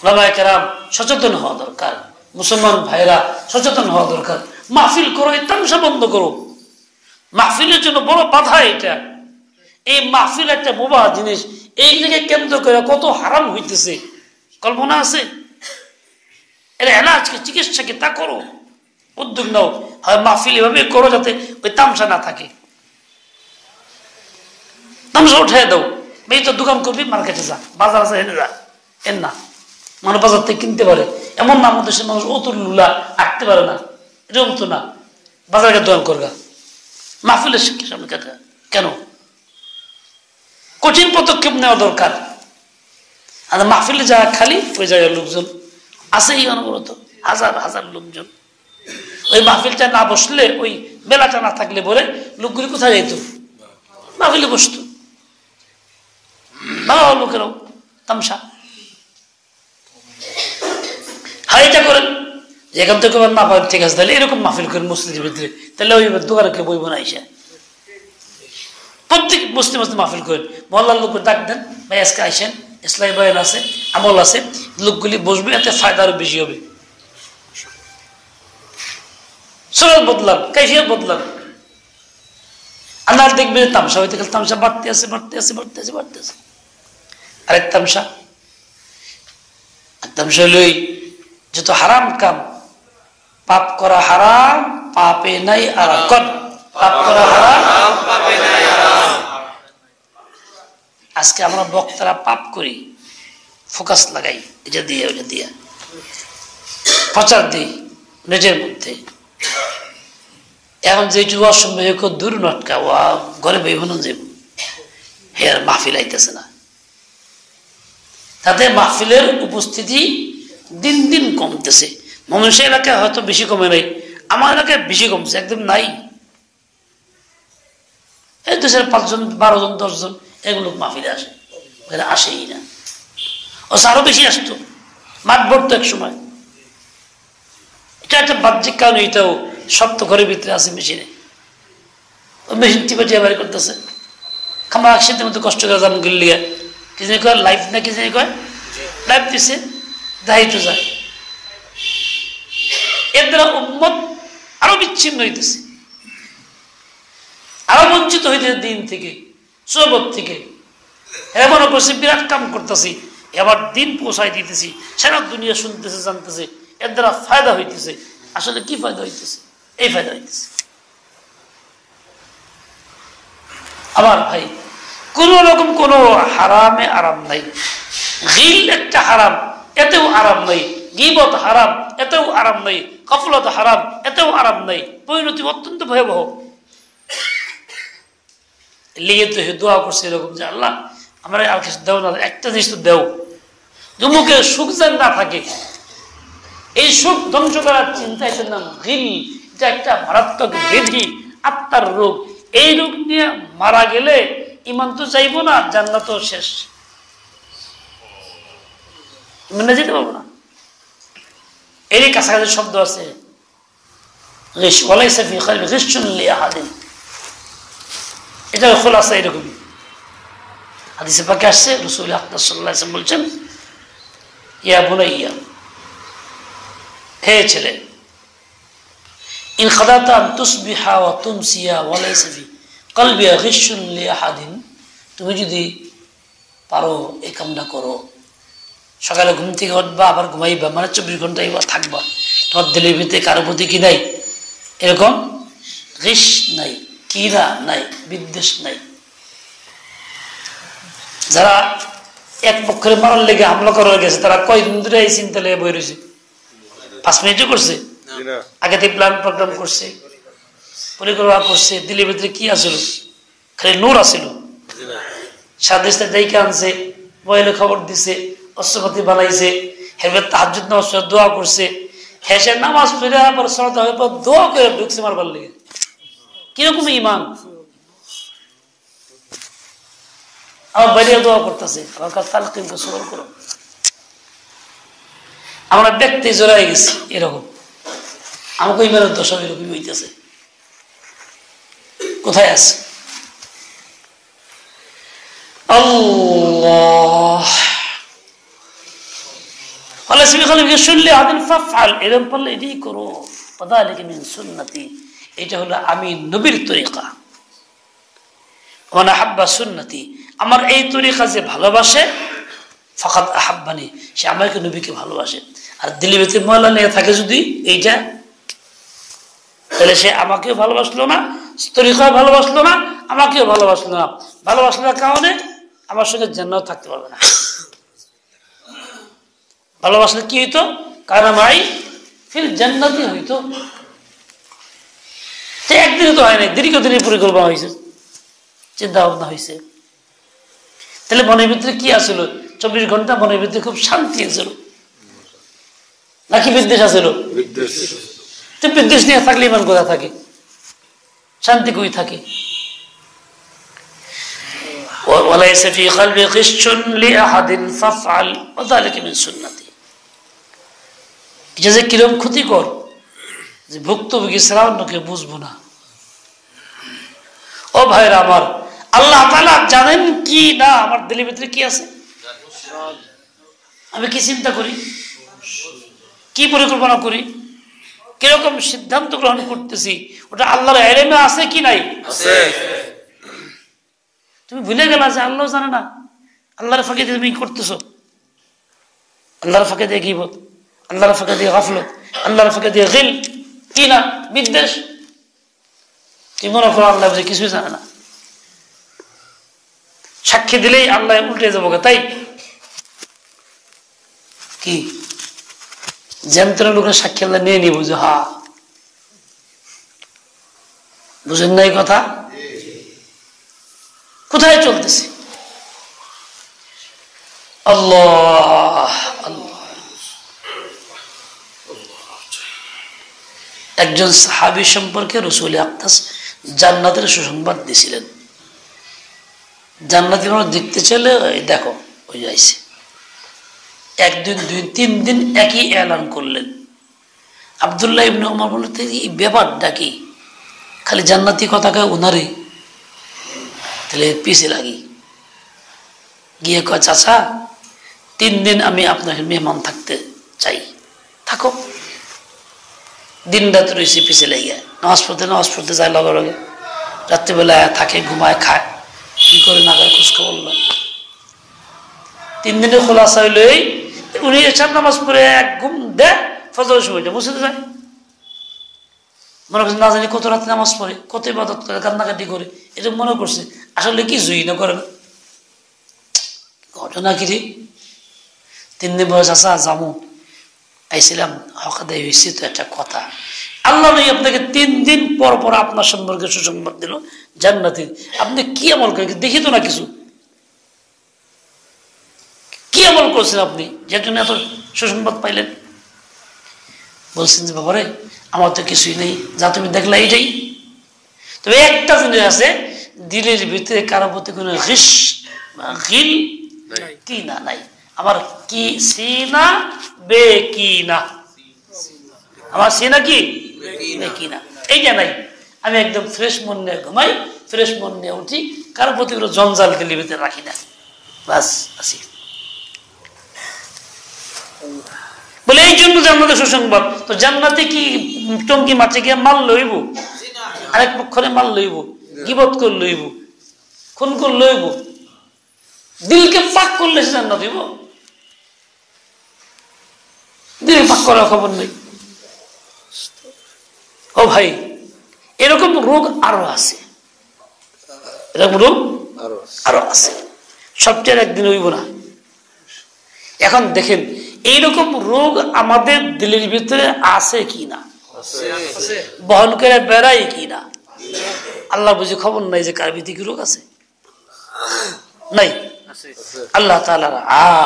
ওলামায়ে কেরাম সচেতন হওয়া দরকার, মুসলমান ভাইরা সচেতন হওয়া দরকার। মাহফিল করো, এই তামসা বন্ধ করো। মাহফিলের জন্য বড় বাধা এটা। এই মাহফিল একটা বোবা জিনিস, এই জায়গায় কেন্দ্র করে কত হারাম হইতেছে, কল্পনা আছে? এর এলাজকে, চিকিৎসাকে তা করো, উদ্যোগ নাও। হয় মাহফিল এভাবে করো যাতে ওই তামসা না থাকে, তামসা উঠাই দাও। এই তো দোকান করবি, মার্কেটে যা, বাজার আছে হেনে যা, এর না মানুষ বাজার থেকে কিনতে পারে, এমন না আমাদের দেশের মানুষ অতুল লুলা আঁকতে পারে না, এরকম তো না। বাজারকে দোকান করগা, মাহফিলের শিক্ষা সামনে কেন? কঠিন পদক্ষেপ নেওয়া দরকার। আর মাহফিলে যারা খালি ওই জায়গায় লোকজন আছে, এই অনবরত হাজার হাজার লোকজন। ওই মাহফিলটা না বসলে, ওই বেলাটা না থাকলে পরে লোকগুলি কোথায় যাইতো? মাহফিলে বসতো। ভালো লোকেরাও তামসা। হ্যাঁ, এটা করেন যে এখান থেকে না পাবেন, ঠিক আছে, তাহলে এরকম মাহফিল করেন মসজিদের ভিতরে, তাহলে ওই দোকানে কেউ বইব না। এসে প্রত্যেক বসতে বসতে মাহফিল করেন, মহল্লার লোক ডাক দেন, ভাই আজকে আইসেন, ইসলামী বয়ান আছে, আমল আছে, লোকগুলি বসবে, এতে ফায়দা আরো বেশি হবে। সুরত বদলান, কাইফিয়ত বদলান। আর দেখবেন তামসা হইতে গেলে তামসা বাড়তে আছে। আরেক তামসা হইল যত হারাম কাম, পাপ করা হারাম, পাপে নাই আরাম। পাপ করা হারাম, পাপে নাই আরাম। আজকে আমরা বক্তারা পাপ করি, ফোকাস লাগাই, এটা দিয়ে ওটা দিয়ে প্রচার দিই নিজের মধ্যে। এখন যেটুকু অসম্ভব দূর নটকা, ও ঘরে বেহন যাব, হে আর মাহফিল আইতেছে না। তাতে মাহফিলের উপস্থিতি দিন দিন কমতেছে। ময়মনসিংহ এলাকায় হয়তো বেশি কমে নাই, আমার এলাকায় বেশি কমছে, একদম নাই। এই দেশের 5 জন 12 জন 10 জন এগুলো মাহফিলে আসে, আসেই না। ও আরো বেশি আসতো, মাঠ ভরতো এক সময়। এটা একটা বাহ্যিক কারণ, এটাও সব তো ঘরের ভিতরে আছে মেশিনে, ওই মেশিন টিপা বাড়ি করতেছে। খামা শীতের মধ্যে কষ্ট করে জাম গিয়ে কি জানি কয়, লাইফ না কি জানি কয়, লাইফ দিছে, যাই তো যায়। এর দ্বারা উম্মত আরো বিচ্ছিন্ন হইতেছে, আরো বঞ্চিত হইতেছে দিন থেকে, সোহবত থেকে। এমন করছে বিরাট কাম করতেছি, এবার দিন পৌঁছাই দিতেছি, সারা দুনিয়া শুনতেছে, জানতেছে, এর দ্বারা ফায়দা হইতেছে। আসলে কি ফায়দা হইতেছে? এই ফায়দা হইতেছে। আমার ভাই, কোন রকম কোন হারামে আরাম নাই। গিল একটা হারাম, এতেও আরাম নাই। গীবত হারাম, এতেও আরাম নাই। গফলত হারাম, এতেও আরাম নাই। পরিণতি অত্যন্ত ভয়াবহ। লিগে তো দোয়া করছে এরকম যে আল্লাহ আমার আর কিছু দেও না, একটা জিনিস তো দেও, মুখে সুখ যেন না থাকে। এই সুখ ধ্বংস করার চিন্তা, এটার নাম গিল। এটা একটা মারাত্মক ব্যাধি, আত্মার রোগ। এই রোগ নিয়ে মারা গেলে ইমান তো চাইবো না, জান্নাতও শেষ, মেনে যেতে পারবো না। এরই কাছাকাছি শব্দ আছে, এটা খোলাসা এরকমই। হাদিসে পাকে আসছে, রাসূল আকরাম সাল্লাল্লাহু আলাইহি ওয়াসাল্লাম বলছেন, ইয়া বুনাইয়া, হে ছেলে, ইন খাদাতা আন তুসবিহা ওয়া তুমসিয়া ওয়া লাইসা ফি কলবিয়া গিশুন লিআহাদিন, তুমি যদি পারো এই কামটা করো, সকালে ঘুম থেকে উঠবা আবার ঘুমাইবা, মানে 24 ঘন্টা এবার থাকবা, তোমার দিলের ভিতরে কারো প্রতি কি নাই, এরকম গিশ নাই, কিনা নাই, বিদ্বেষ নাই। যারা এক পক্ষের মারার লেগে হামলা করা গেছে, তারা কয়দিন ধরে এই চিন্তা লেগে বই রয়েছে? 5 মিনিটও করছে? আগে থেকে প্ল্যান প্রোগ্রাম করছে, পরিকল্পনা করছে। দিলের ভিতরে কি আসল? খালি নূর আসিল। সাদেশটা দায়িকা আনছে, মোবাইলে খবর দিছে, অস্ত্রপাতি বানাইছে, হেরবে তাহাজ্জুদ নামাজ পড়ে দোয়া করছে, হেসে নামাজ পড়ে আবার সালাত হওয়ার পর দোয়া করে ঢুকছে মারবার লেগে। কিরকম ইমান! আমার বাইরে দোয়া করতেছে, আমার কাছে তালকিনকে স্মরণ করো। আমরা ব্যক্তি জড়াই গেছি এরকম, আমাকে ইমানের দশা এরকম হইতেছে। কোথায় আছে আল্লাহ? এরকম পারলে এটাই করো, এটা হলো আমি নবীর তরিকা। সুন্নতি, আমার এই তরিকা যে ভালোবাসে, ফাকাত আহাব্বানি, সে আমাকে নবীকে ভালোবাসে। আর দিলের ভিতরে ময়লা নিয়ে থাকে যদি এইটা, তাহলে সে আমাকেও ভালোবাসলো না, তরিকাও ভালোবাসলো না, আমাকেও ভালোবাসলো না। ভালোবাসলার কারণে আমার সঙ্গে জান্নাত থাকতে পারবে না। ভালোবাসলে কি হইতো? কারণ ভাই ফির জান্নাতি হইতো। একদিনে তো হয় নাই, দীর্ঘদিনের পরিকল্পনা হয়েছে, চিন্তা ভাবনা হয়েছে। তাহলে মনের ভিতরে কি আসলো? 24 ঘন্টা মনের ভিতরে খুব শান্তি আসল, নাকি বিদ্বেষ আসল? বিদ্বেষ নিয়ে থাকলে ইমান কোথায় থাকে? শান্তি কই থাকে? وليس في قلبي غش لأحد فافعل وذلك من سنتي। যে কিরম ক্ষতিকর যে ভুক্তভোগী ছাড়া অন্যকে বুঝবো না। ও ভাইরা আমার, আল্লাহ তাআলা জানেন কি না আমার দিলের ভিতরে কি আছে, আমি কি চিন্তা করি, কি পরিকল্পনা করি, কিরকম সিদ্ধান্ত গ্রহণ করতেছি, ওটা আল্লাহর ইলমে আছে কি নাই? আছে। তুমি ভুলে গেলা যে আল্লাহ জানে না? আল্লাহর ফাঁকে দিয়ে তুমি করতেছো, আল্লাহর ফাঁকে দিয়ে গীবত, আল্লাহর ফাঁকে দিয়ে গাফলত, আল্লাহর ফাঁকে দিয়ে গিল, কি না বিদ্বেষ। তুমি মনে করো আল্লাহ যে কিছুই জানে না, সাক্ষী দিলেই আল্লাহ উল্টে যাবো, তাই কি জ্যান্তর লোকের সাক্ষী আল্লাহ নিয়ে নিব যে হা, বুঝেন না এই কথা? কোথায় চলতেছে? আল্লাহ আল্লাহ। একজন সাহাবী সম্পর্কে রাসূল আকরাম জান্নাতের সুসংবাদ দিয়েছিলেন। জান্নাতি মানুষ দেখতে চাইলে দেখো ওই যাইছে। 1 দিন 2 3 দিন একই এলান করলেন। আব্দুল্লাহ ইবনে ওমর বললেন, এই ব্যাপারটা কি? খালি জান্নাতি কথা কয় উনারে, তাহলে পিছে লাগি গিয়ে কয়, চাচা 3 দিন আমি আপনার মেহমান থাকতে চাই, থাকো। দিন রাত রয়েছে পিছে লাগিয়ে, নামাজ পড়তে যায়, লগে লগে রাত্রিবেলায় থাকে, ঘুমায়, খায়, কি করে না করে খোঁজখবর না। 3 দিনের খোলাসা হইল এই, উনি এসব নামাজ পড়ে এক ঘুম দেয়, ফজরের সময়টা মসজিদে যায়, মনে করছে না জানি কত রাতে নামাজ পড়ে, কত ইবাদত করে, কান্নাকাটি করে, এটা মনে করছে। আসলে কিছুই না, করে না। ঘটনা কি রে, 3 দিন বয়স আসা জামু আইছিলাম, হকাদাই হয়েছি তো একটা কথা। আল্লাহ নই আপনাকে 3 দিন পর পর আপনার সম্পর্কে সুসংবাদ দিল জান্নাতি। আপনি কি আমল করেন দেখি তো না, কিছু কি আমল করছেন আপনি যার জন্য এত সুসংবাদ পাইলেন? বলছেন যে বাবারে আমার তো কিছুই নেই, যা তুমি দেখলা এইটাই। তবে একটা জিনিস আছে, দিলের ভিতরে কারো প্রতি কোনো গিল কিনা নাই। আমার কি সিনা বে কিনা, আমার সিনা কি বে কিনা, এইটা নাই। আমি একদম ফ্রেশ মন নিয়ে ঘুমাই, ফ্রেশ মন নিয়ে উঠি, কারো প্রতি কোনো জঞ্জাল দিলের ভিতরে রাখি না, বাস আসি। বলে এই জন্য জান্নাতের সুসংবাদ। তো জান্নাতে কি টঙ্কি মাছে গিয়ে মাল লইব, আরেক পক্ষরে মাল লইব, গিবত করে লইব, খুন করে লইব, দিলকে পাক করলে সে জান্নাত হইব? দিল পাক করার খবর নেই। ও ভাই, এরকম রোগ আরো আছে, এরকম রোগ আরো আছে, সবচেয়ে একদিন হইব না। এখন দেখেন এইরকম রোগ আমাদের দিলের ভিতরে আছে কি না, বহন করে বেড়াই কি না? আল্লাহ বুঝে খবর নাই যে কার ভিতরে কি রোগ আছে? নাই। আল্লাহ তাআলা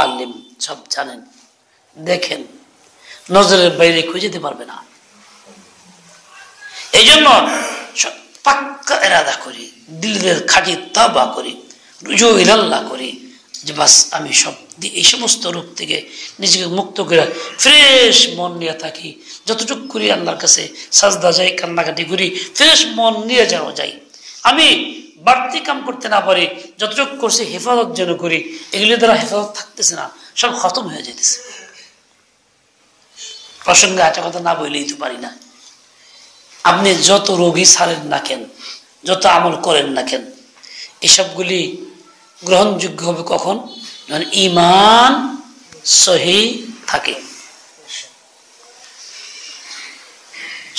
আলিম, সব জানেন, দেখেন, নজরের বাইরে খুঁজে যেতে পারবে না। এই জন্য পাক্কা ইরাদা করি, দিলের খাঁটি তাওবা করি, রুজু ইলাল্লাহ করি যে বাস আমি সব এই সমস্ত রূপ থেকে নিজেকে মুক্ত করে ফ্রেশ মন নিয়ে থাকি। যতটুকু করি আল্লাহর কাছে সাজদা যাই, কান্নাকাটি করি, ফ্রেশ মন নিয়ে যাওয়া যাই। আমি বাড়তি কাম করতে না পারি, যতটুকু করছি হেফাজত যেন করি। এগুলি দ্বারা হেফাজত থাকতেছে না, সব খতম হয়ে যেতেছে। প্রসঙ্গে একটা কথা না বললেই তো পারি না। আপনি যত রোগী ছাড়েন না কেন, যত আমল করেন না কেন, এসবগুলি গ্রহণযোগ্য হবে কখন? যখন ঈমান সহি থাকে।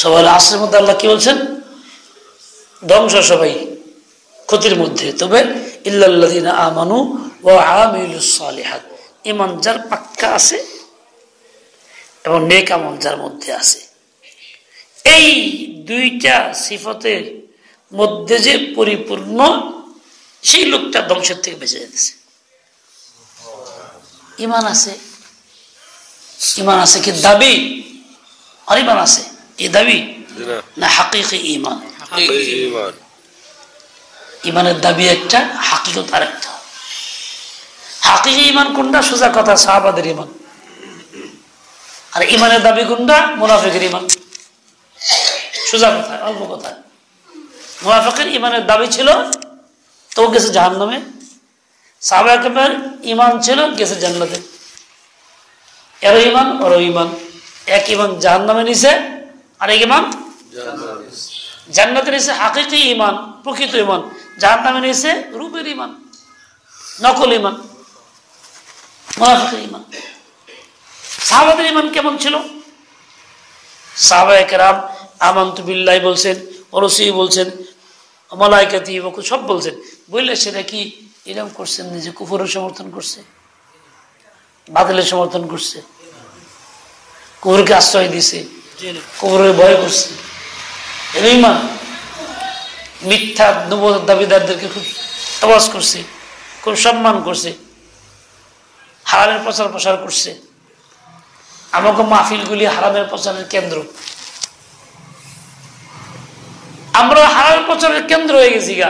সবাই আসরের মধ্যে আল্লাহ কি বলছেন? ধ্বংস সবাই, ক্ষতির মধ্যে, তবে ইল্লাল্লাযীনা আমানু ওয়া আমিলুস সালিহাত, ঈমান যার পাক্কা আছে এবং নেক আমল যার মধ্যে আছে, এই দুইটা সিফতের মধ্যে যে পরিপূর্ণ, সেই লোকটা ধ্বংসের থেকে বেঁচে যেতেছে। ঈমান আছে, ঈমান আছে কি দাবি? আর ঈমান আছে এই দাবি না হাকিকি ঈমান? ঈমানের দাবি একটা, হাকিকত আরেকটা। হাকিকি ঈমান কোনটা? সোজা কথা, সাহাবাদের ঈমান। আর ঈমানের দাবি কোনটা? মুনাফিকের ঈমান। সোজা কথা, অল্প কথা। মুনাফিকের ঈমানের দাবি ছিল তো গেছে জাহান্নামে, সাহাবায়ে কেরামের ঈমান ছিল গেছে জান্নাতে। এর ঈমান ওর ঈমান, এক ঈমান জাহান্নামে নিছে, আর এক ঈমান জান্নাতে নিছে। হাকিকি ঈমান, প্রকৃত ঈমান। জাহান্নামে নিছে রূপের ঈমান, নকল ঈমান, মুনাফিকের ঈমান। সাহাবাদের ঈমান কেমন ছিল? সাহাবায়ে কেরাম আমানতু বিল্লাহি বলছেন, ওয়া রাসূলিহি বলছেন, মালায়েকাতি সব বলছেন, বললে সেটা কি এরকম করছেন? নিজে কুফরের সমর্থন করছে, বাতিলের সমর্থন করছে, কুফরকে আশ্রয় দিছে, কুফরের ভয় করছে। এর ঈমান। মিথ্যা নবুয়ত দাবিদারদেরকে খুব তাওয়াজ করছে, খুব সম্মান করছে, হারামের প্রচার প্রসার করছে। আমাকে মাহফিলগুলি হারামের প্রচারের কেন্দ্র, আমরা হারামের প্রচারের কেন্দ্র হয়ে গেছি গা।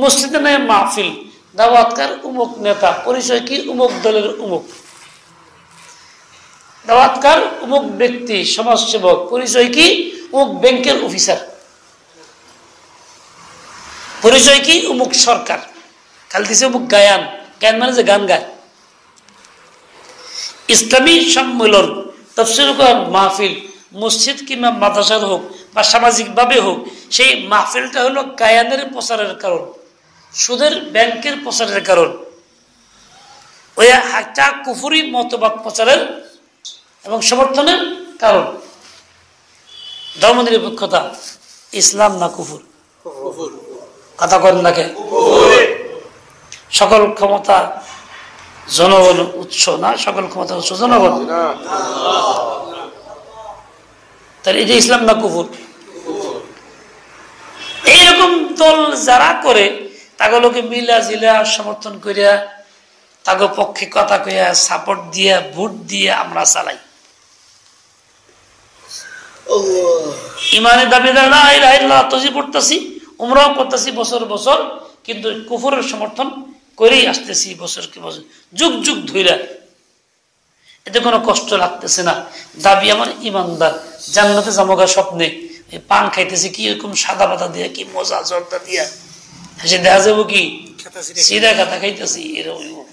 মসজিদে নেই মাহফিল, দাওয়াতকার উমুক নেতা, পরিচয় কি উমুক দলের উমুক, দাওয়াতকার উমুক ব্যক্তি, সমাজসেবক, পরিচয় কি উমুক ব্যাংকের অফিসার, পরিচয় কি উমুক সরকার। খালি দিছে উমুক গায়ান, গায়ান মানে যে গান গায়। ইসলামী সম্মেলন, তাফসীর মাহফিল, মসজিদ কিংবা মাদ্রাসার হোক বা সামাজিকভাবে হোক, সেই মাহফিলটা হলো গায়ানের প্রচারের কারণ, সুদের ব্যাংকের প্রচারের কারণ, ওই একটা কুফরি মতবাদ প্রচারের এবং সমর্থনের কারণ। ধর্মনিরপেক্ষতা, ইসলাম না কুফর? কথা করেন না কেন? সকল ক্ষমতা জনগণ উৎস না, সকল ক্ষমতা উৎস জনগণ। তাহলে এটা ইসলাম না কুফর? এইরকম দল যারা করে তাগুলোকে মিলা জিলা সমর্থন করিয়া তাকে পক্ষে কথা কইয়া সাপোর্ট দিয়া ভোট দিয়ে আমরা চালাই। ইমানের দাবিদার লা ইলাহা ইল্লাল্লাহ তজি পড়তেছি, উমরাও করতেছি বছর বছর, কিন্তু কুফরের সমর্থন করেই আসতেছি বছর কি বছর, যুগ যুগ ধইরা। এতে কোনো কষ্ট লাগতেছে না। দাবি আমার ইমানদার, জান্নাতে জামগা স্বপ্নে পান খাইতেছি কি এরকম সাদা পাতা দিয়া, কি মজা জর্দা দিয়া, হেসে দেখা যাবো কি সিধা খাতা খাইতেছি এরকম।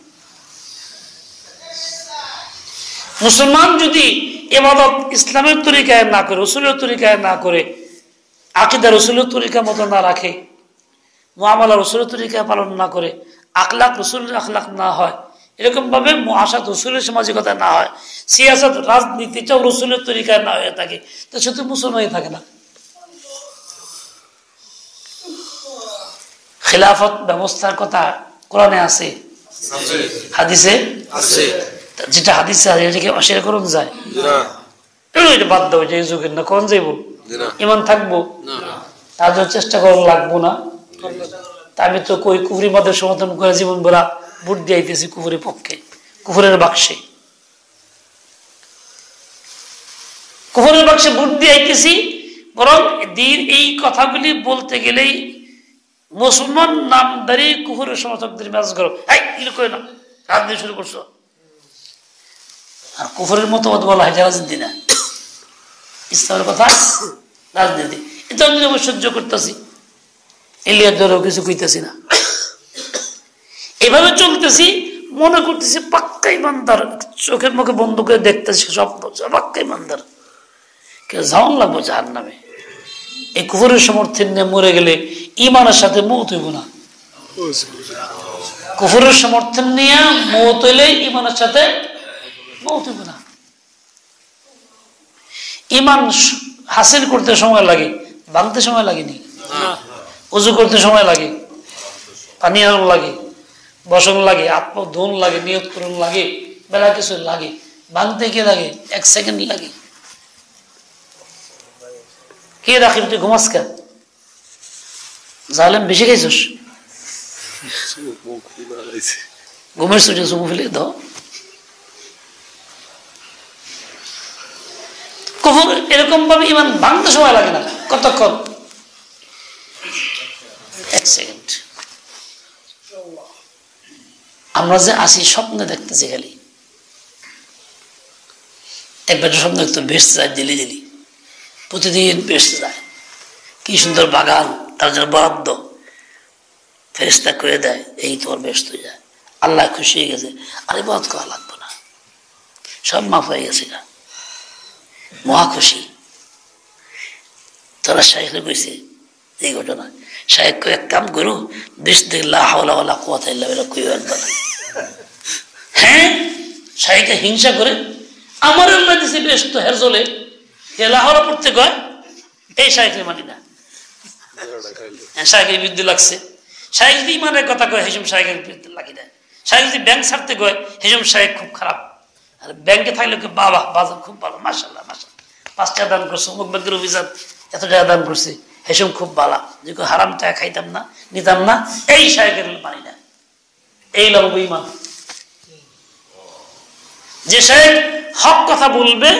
মুসলমান যদি ইবাদত ইসলামের তরিকায় না করে, রসুলের তরিকায় না করে, আকীদা রসুলের তরিকা মতো না রাখে, মুআমালা রসুলের তরিকায় পালন না করে, আখলাক রসুলের আখলাক না হয়, এরকম ভাবে মুআশারাত রসুলের সামাজিকতা না হয়, সিয়াসত রাজনীতিটাও রসুলের তরিকায় না হয়ে থাকে, তো সে তো মুসলমানই থাকে না। খিলাফত ব্যবস্থার কথা কোরআনে আছে, হাদিসে আছে। যেটা হাদিসে আছে এটাকে অস্বীকার করুন যায়? এটা বাদ দাও, যে যুগের না কোন যাইব, ইমান থাকবো, তাদের চেষ্টা করা লাগবো না। তা আমি তো কই কুফরি মদের সমর্থন করে জীবন ভরা ভোট দিয়েছি কুফরের পক্ষে, কুফরের বাক্সে, কুফরের বাক্সে ভোট দিয়েছি। বরং দিন এই কথাগুলি বলতে গেলেই মুসলমান নামদারি কুফরের সমর্থকদের মেজাজ করো, কই না রাজনীতি শুরু করছো। আর কুফরের মতবাদ বলা হয় রাজনীতি না, ইসলামের কথা রাজনীতি। এটা আমি সহ্য করতেছি, এলিয়ার দ্বারাও কিছু কইতেছি না, এভাবে চলতেছি, মনে করতেছি পাক্কা ইমানদার, চোখের মুখে বন্ধ করে দেখতেছি স্বপ্ন পাক্কা ইমানদার, কেউ যাওয়ান লাগবো জাহান্নামে। এই কুফরের সমর্থন নিয়ে মরে গেলে ইমানের সাথে মৌত হইব না। কুফরের সমর্থন নিয়ে মৌত হইলে ইমানের সাথে মৌত হইব না। ইমান হাসিল করতে সময় লাগে, ভাঙতে সময় লাগেনি। উজু করতে সময় লাগে, পানি আনন লাগে, বসন লাগে, আত্মধন লাগে, নিয়ত করুন লাগে, বেলা কিছু লাগে, ভাঙতে কি লাগে 1 সেকেন্ড লাগে। কে রাখিব তুই ঘুমাস কে? জালেম বেশি খাইছস, ঘুমের সুযোগ চুমু ফেলে দাও। কুফর এরকম ভাবে ইমান ভাঙতে সময় লাগে না, কতক্ষণ? 1 সেকেন্ড। আমরা যে আসি স্বপ্নে দেখতেছি, খালি একবার স্বপ্ন দেখতে বেসতে যায়, দিলি দিলি প্রতিদিন বেসতে যায়, কি সুন্দর বাগান, তার জন্য বরাদ্দ, ফেরেশতা করে দেয়, এই তোর বেস্ত হয়ে যায়, আল্লাহ খুশি হয়ে গেছে, আরে বরাদ করা লাগবে না, সব মাফ হয়ে গেছে, মহা খুশি। তোরা শাইখে কইছে এই ঘটনা, শাইখ কই এক কাম করু, বেশ দেখলা হাওলা ওয়ালা কুওয়াতা ইল্লা বিল্লাহ কই একবার। হ্যাঁ, শাইখে হিংসা করে আমার আল্লাহ দিছে বেশ, তো হের চলে হেলা হাওলা পড়তে কয়, এই শাইখে মানি না। শাইখের বিরুদ্ধে লাগছে, শাইখ যদি ইমানের কথা কয় হেসম শাইখের বিরুদ্ধে লাগি দেয়, শাইখ যদি ব্যাংক ছাড়তে কয় হেসম শাইখ খুব খারাপ, আর ব্যাংকে থাকলে বাবা বাজার খুব ভালো, মাশাআল্লাহ মাশাআল্লাহ 5 টাকা দান করছে, অমুক ব্যাংকের অফিসার এত টাকা দান করছে, হেসম খুব ভালো, যে হারাম টাকা খাইতাম না, নিতাম না, এই শাইখের মানি না, এই লব ইমান। যে শাইখ হক কথা বলবে,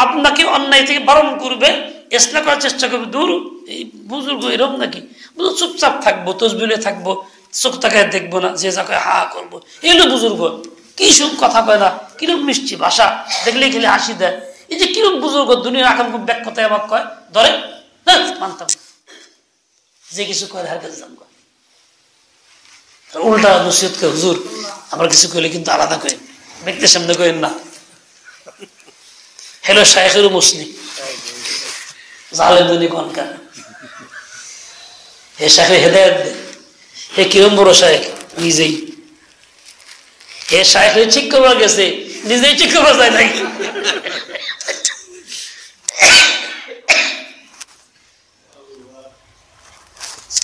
আপনাকে অন্যায় থেকে বারণ করবে, ইসলাম করার চেষ্টা করবে, দূর এই বুজুর্গ এরকম নাকি, চুপচাপ থাকবো, তসবিলে থাকবো, চোখ তাকায় দেখবো না, যে যাকে হা করবো, এগুলো বুজুর্গ। কি সব কথা কয় না, কিরকম মিষ্টি ভাষা, দেখলেই খেলে হাসি দেয়, এই যে কিরকম বুজুর্গ, দুনিয়ার আকাম খুব ব্যাক কথায় আমার কয় ধরে মানতাম, যে কিছু কয় হার কাছে যাম, উল্টা নসিহত কে হুজুর আমরা কিছু কইলে কিন্তু আলাদা করেন, ব্যক্তির সামনে করেন না। হেলো শাইখের মুসলিম জালেম কনকার, হে শাইখে হেদায়েত দে, হে কিরম বড় শাইখ নিজেই, হে শাইখ ঠিক করবা গেছে, নিজেই ঠিক করবা যায় নাই।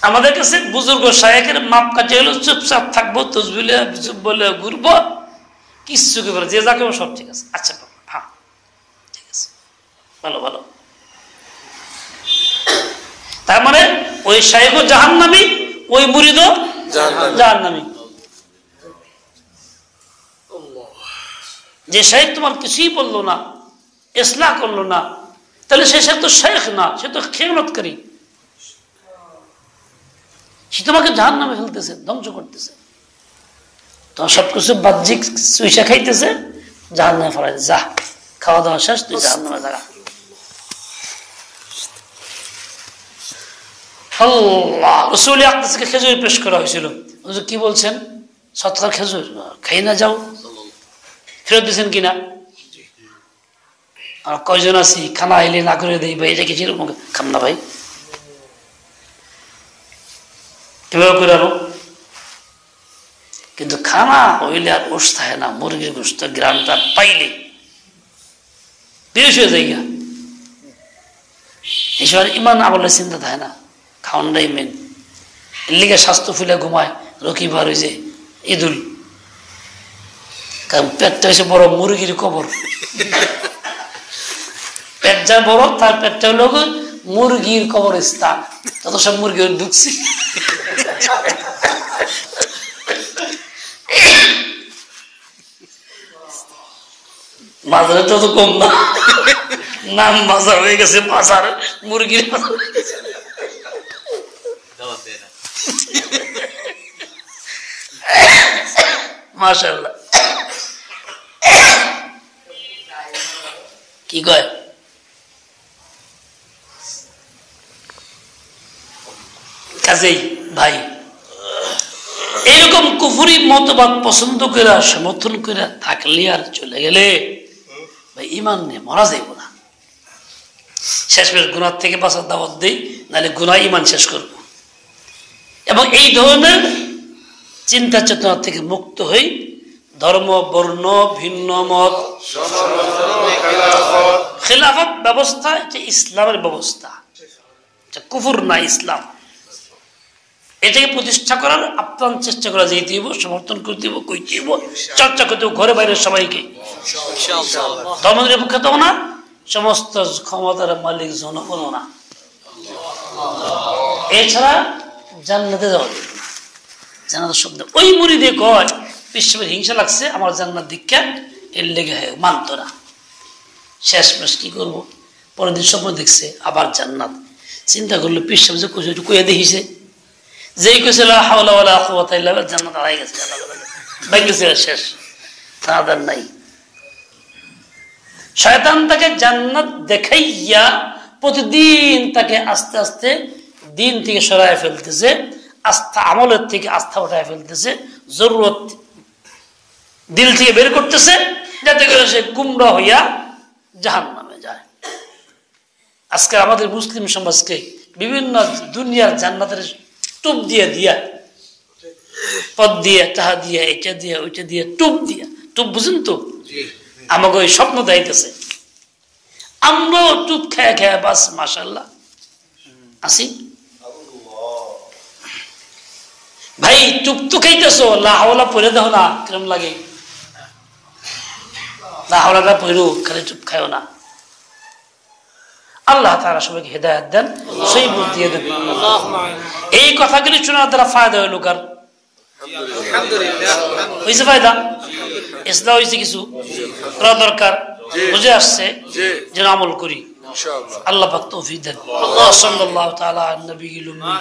আমাদের কাছে বুজুর্গ শায়েখের মাপ কাছে হলো চুপচাপ থাকবো, তসবিলে চুপ বলে ঘুরবো, কিচ্ছু কি বলে যে যাকে সব ঠিক আছে, আচ্ছা হ্যাঁ ঠিক আছে, ভালো ভালো। তার মানে ওই শায়েখও জাহান্নামী, ওই মুরিদও জাহান্নামী। যে শায়েখ তোমার কিছুই বললো না, ইসলাহ করলো না, তাহলে সে তো শায়েখ না, সে তো খেয়ানতকারী, সে তোমাকে জাহান্নামে ফেলতেছে, ধ্বংস করতেছে। তোমার সবকিছু বাহ্যিক চুইসা খাইতেছে, জাহান্নামে ফেলাই, যা খাওয়া দাওয়া শেষ, তুই জাহান্নামে যা। আল্লাহ রাসূল আকরামকে খেজুর পেশ করা হয়েছিল, কি বলছেন? সৎকার খেজুর খাই না যাও, ফেরত দিয়েছেন কিনা? আর কয়জন আছি খানা আইলে না করে দেই ভাই, এটা কি সেরকম খান না ভাই, এভাবে করে আনো। কিন্তু খানা হইলে আর গোশ থাকে না, মুরগির গোশত গ্রামটা পাইলে বেশ হয়ে যায়, এসব ইমান আমলের চিন্তা থাকে না, খাওয়ানটাই মেন। এর লিগে স্বাস্থ্য ফুলে ঘুমায় রকিবার, ওই যে ঈদুল, কারণ পেটটা হয়েছে বড় মুরগির কবর, পেট যা বড় তার পেটটা হলো মুরগির কবর স্থান, তত সব মুরগি ঢুকছে। বাজারে তো কম না, নাম বাজার হয়ে গেছে, বাজার মুরগির মাশাআল্লাহ। কি কয়? কাজেই ভাই এইরকম কুফরি মতবাদ পছন্দ করে সমর্থন করে থাকলে আর চলে গেলে ভাই ইমান নিয়ে মরা যাইব না। শেষমেশ গুনার থেকে বাঁচার দাওয়াত দেই, নাহলে গুনাহ ইমান শেষ করব। এবং এই ধরনের চিন্তা চেতনা থেকে মুক্ত হই, ধর্ম বর্ণ ভিন্ন মত খেলাফত ব্যবস্থা এটা ইসলামের ব্যবস্থা, কুফর না ইসলাম। এটাকে প্রতিষ্ঠা করার আপ্রাণ চেষ্টা করা যেতে হইব, সমর্থন করতে হইব, কইতে হইব, চর্চা করতে হইব ঘরে বাইরে সবাইকে। ধর্ম নিরপেক্ষতা না, সমস্ত ক্ষমতার মালিক জনগণ না, এছাড়া জান্নাতে যাওয়া যাবে না। জান্নাতের শব্দ ওই মুরিদে কয় বিশ্বের হিংসা লাগছে আমার জান্নাত দীক্ষা, এর লেগে মানত না। শেষমেশ কি করবো, পরের দিন স্বপ্ন দেখছে আবার জান্নাত, চিন্তা করলো পিসাব যে কইয়া দেখিছে, যেই কইছিল হাওলা ওয়ালা কুওয়াতা ইল্লা বিল্লাহ, জান্নাত আড়াই গেছে, ভাগ্যছে শেষ, তাদের নাই। শয়তান তাকে জান্নাত দেখাইয়া প্রতিদিন তাকে আস্তে আস্তে দিন থেকে সরায় ফেলতেছে, আস্থা আমলের থেকে আস্থা উঠায় ফেলতেছে, জরুরত দিল থেকে বের করতেছে, যাতে করে সে গুমরা হইয়া জাহান্নামে যায়। আজকে আমাদের মুসলিম সমাজকে বিভিন্ন দুনিয়ার জান্নাতের টুপ দিয়ে দিয়া, পদ দিয়ে, তাহা দিয়ে, এটা দিয়ে, ওইটা দিয়ে, টুপ দিয়া, টুপ বুঝেন তো, আমাকে ওই স্বপ্ন দেখাইতেছে, আমরাও টুপ খায়া খায়া বাস মাশাআল্লাহ আসি। ভাই টুপ তো খাইতেছো, লাহাওলা পরে দাও না, কিরম লাগে, লাহাওলাটা পড়ো, খালি টুপ খায়ও না। আল্লাহ তাআলা সবাইকে হেদায়েত দেন, সেই বুঝ দিয়ে দেন। এই কথাগুলি শোনার দ্বারা ফায়দা হইল কার? হয়েছে ফায়দা, ইসলাম হয়েছে, কিছু করা দরকার, বুঝে আসছে, যেন আমল করি। আল্লাহ পাক তৌফিক দেন। সাল্লাল্লাহু তাআলা আলা নবিয়িল উম্মি।